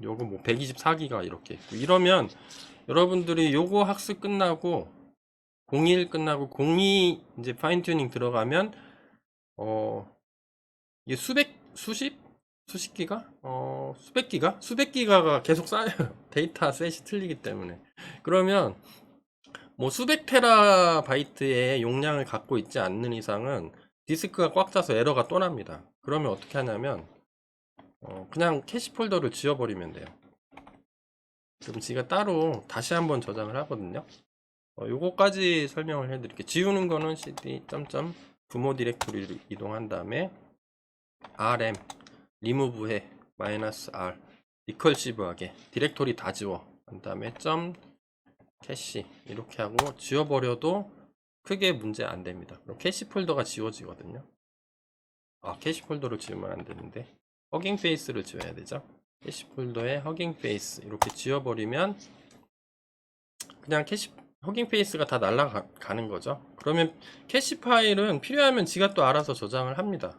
요거 뭐 124기가 이렇게 있고 이러면 여러분들이 요거 학습 끝나고 01 끝나고 02 이제 파인 튜닝 들어가면 이게 수십 기가? 수백 기가가 계속 쌓여요. 데이터 셋이 틀리기 때문에. 그러면 뭐 수백 테라바이트의 용량을 갖고 있지 않는 이상은 디스크가 꽉 차서 에러가 또 납니다. 그러면 어떻게 하냐면 그냥 캐시 폴더를 지워버리면 돼요. 그럼 지가 따로 다시 한번 저장을 하거든요. 요거까지 설명을 해드릴게요. 지우는 거는 cd 부모 디렉토리를 이동한 다음에 rm 리무브해 -r 리컬시브하게 디렉토리 다 지워 한 다음에 캐시 이렇게 하고 지워버려도 크게 문제 안 됩니다. 그럼 캐시 폴더가 지워지거든요. 캐시 폴더를 지우면 안 되는데 허깅 페이스를 지워야 되죠. 캐시 폴더에 허깅 페이스 이렇게 지워버리면 그냥 허깅 페이스가 다 날아가는 거죠. 그러면 캐시 파일은 필요하면 지가 또 알아서 저장을 합니다.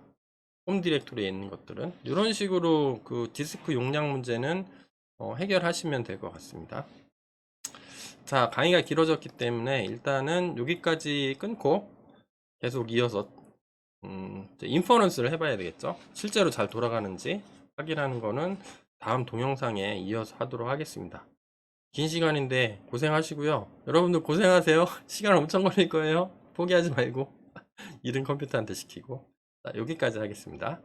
홈 디렉토리에 있는 것들은 이런 식으로 그 디스크 용량 문제는 해결하시면 될 것 같습니다. 자, 강의가 길어졌기 때문에 일단은 여기까지 끊고 계속 이어서 인퍼런스를 해봐야 되겠죠. 실제로 잘 돌아가는지 확인하는 거는 다음 동영상에 이어서 하도록 하겠습니다. 긴 시간인데 고생하시고요. 여러분들 고생하세요. 시간 엄청 걸릴 거예요. 포기하지 말고 일은 컴퓨터한테 시키고. 자, 여기까지 하겠습니다.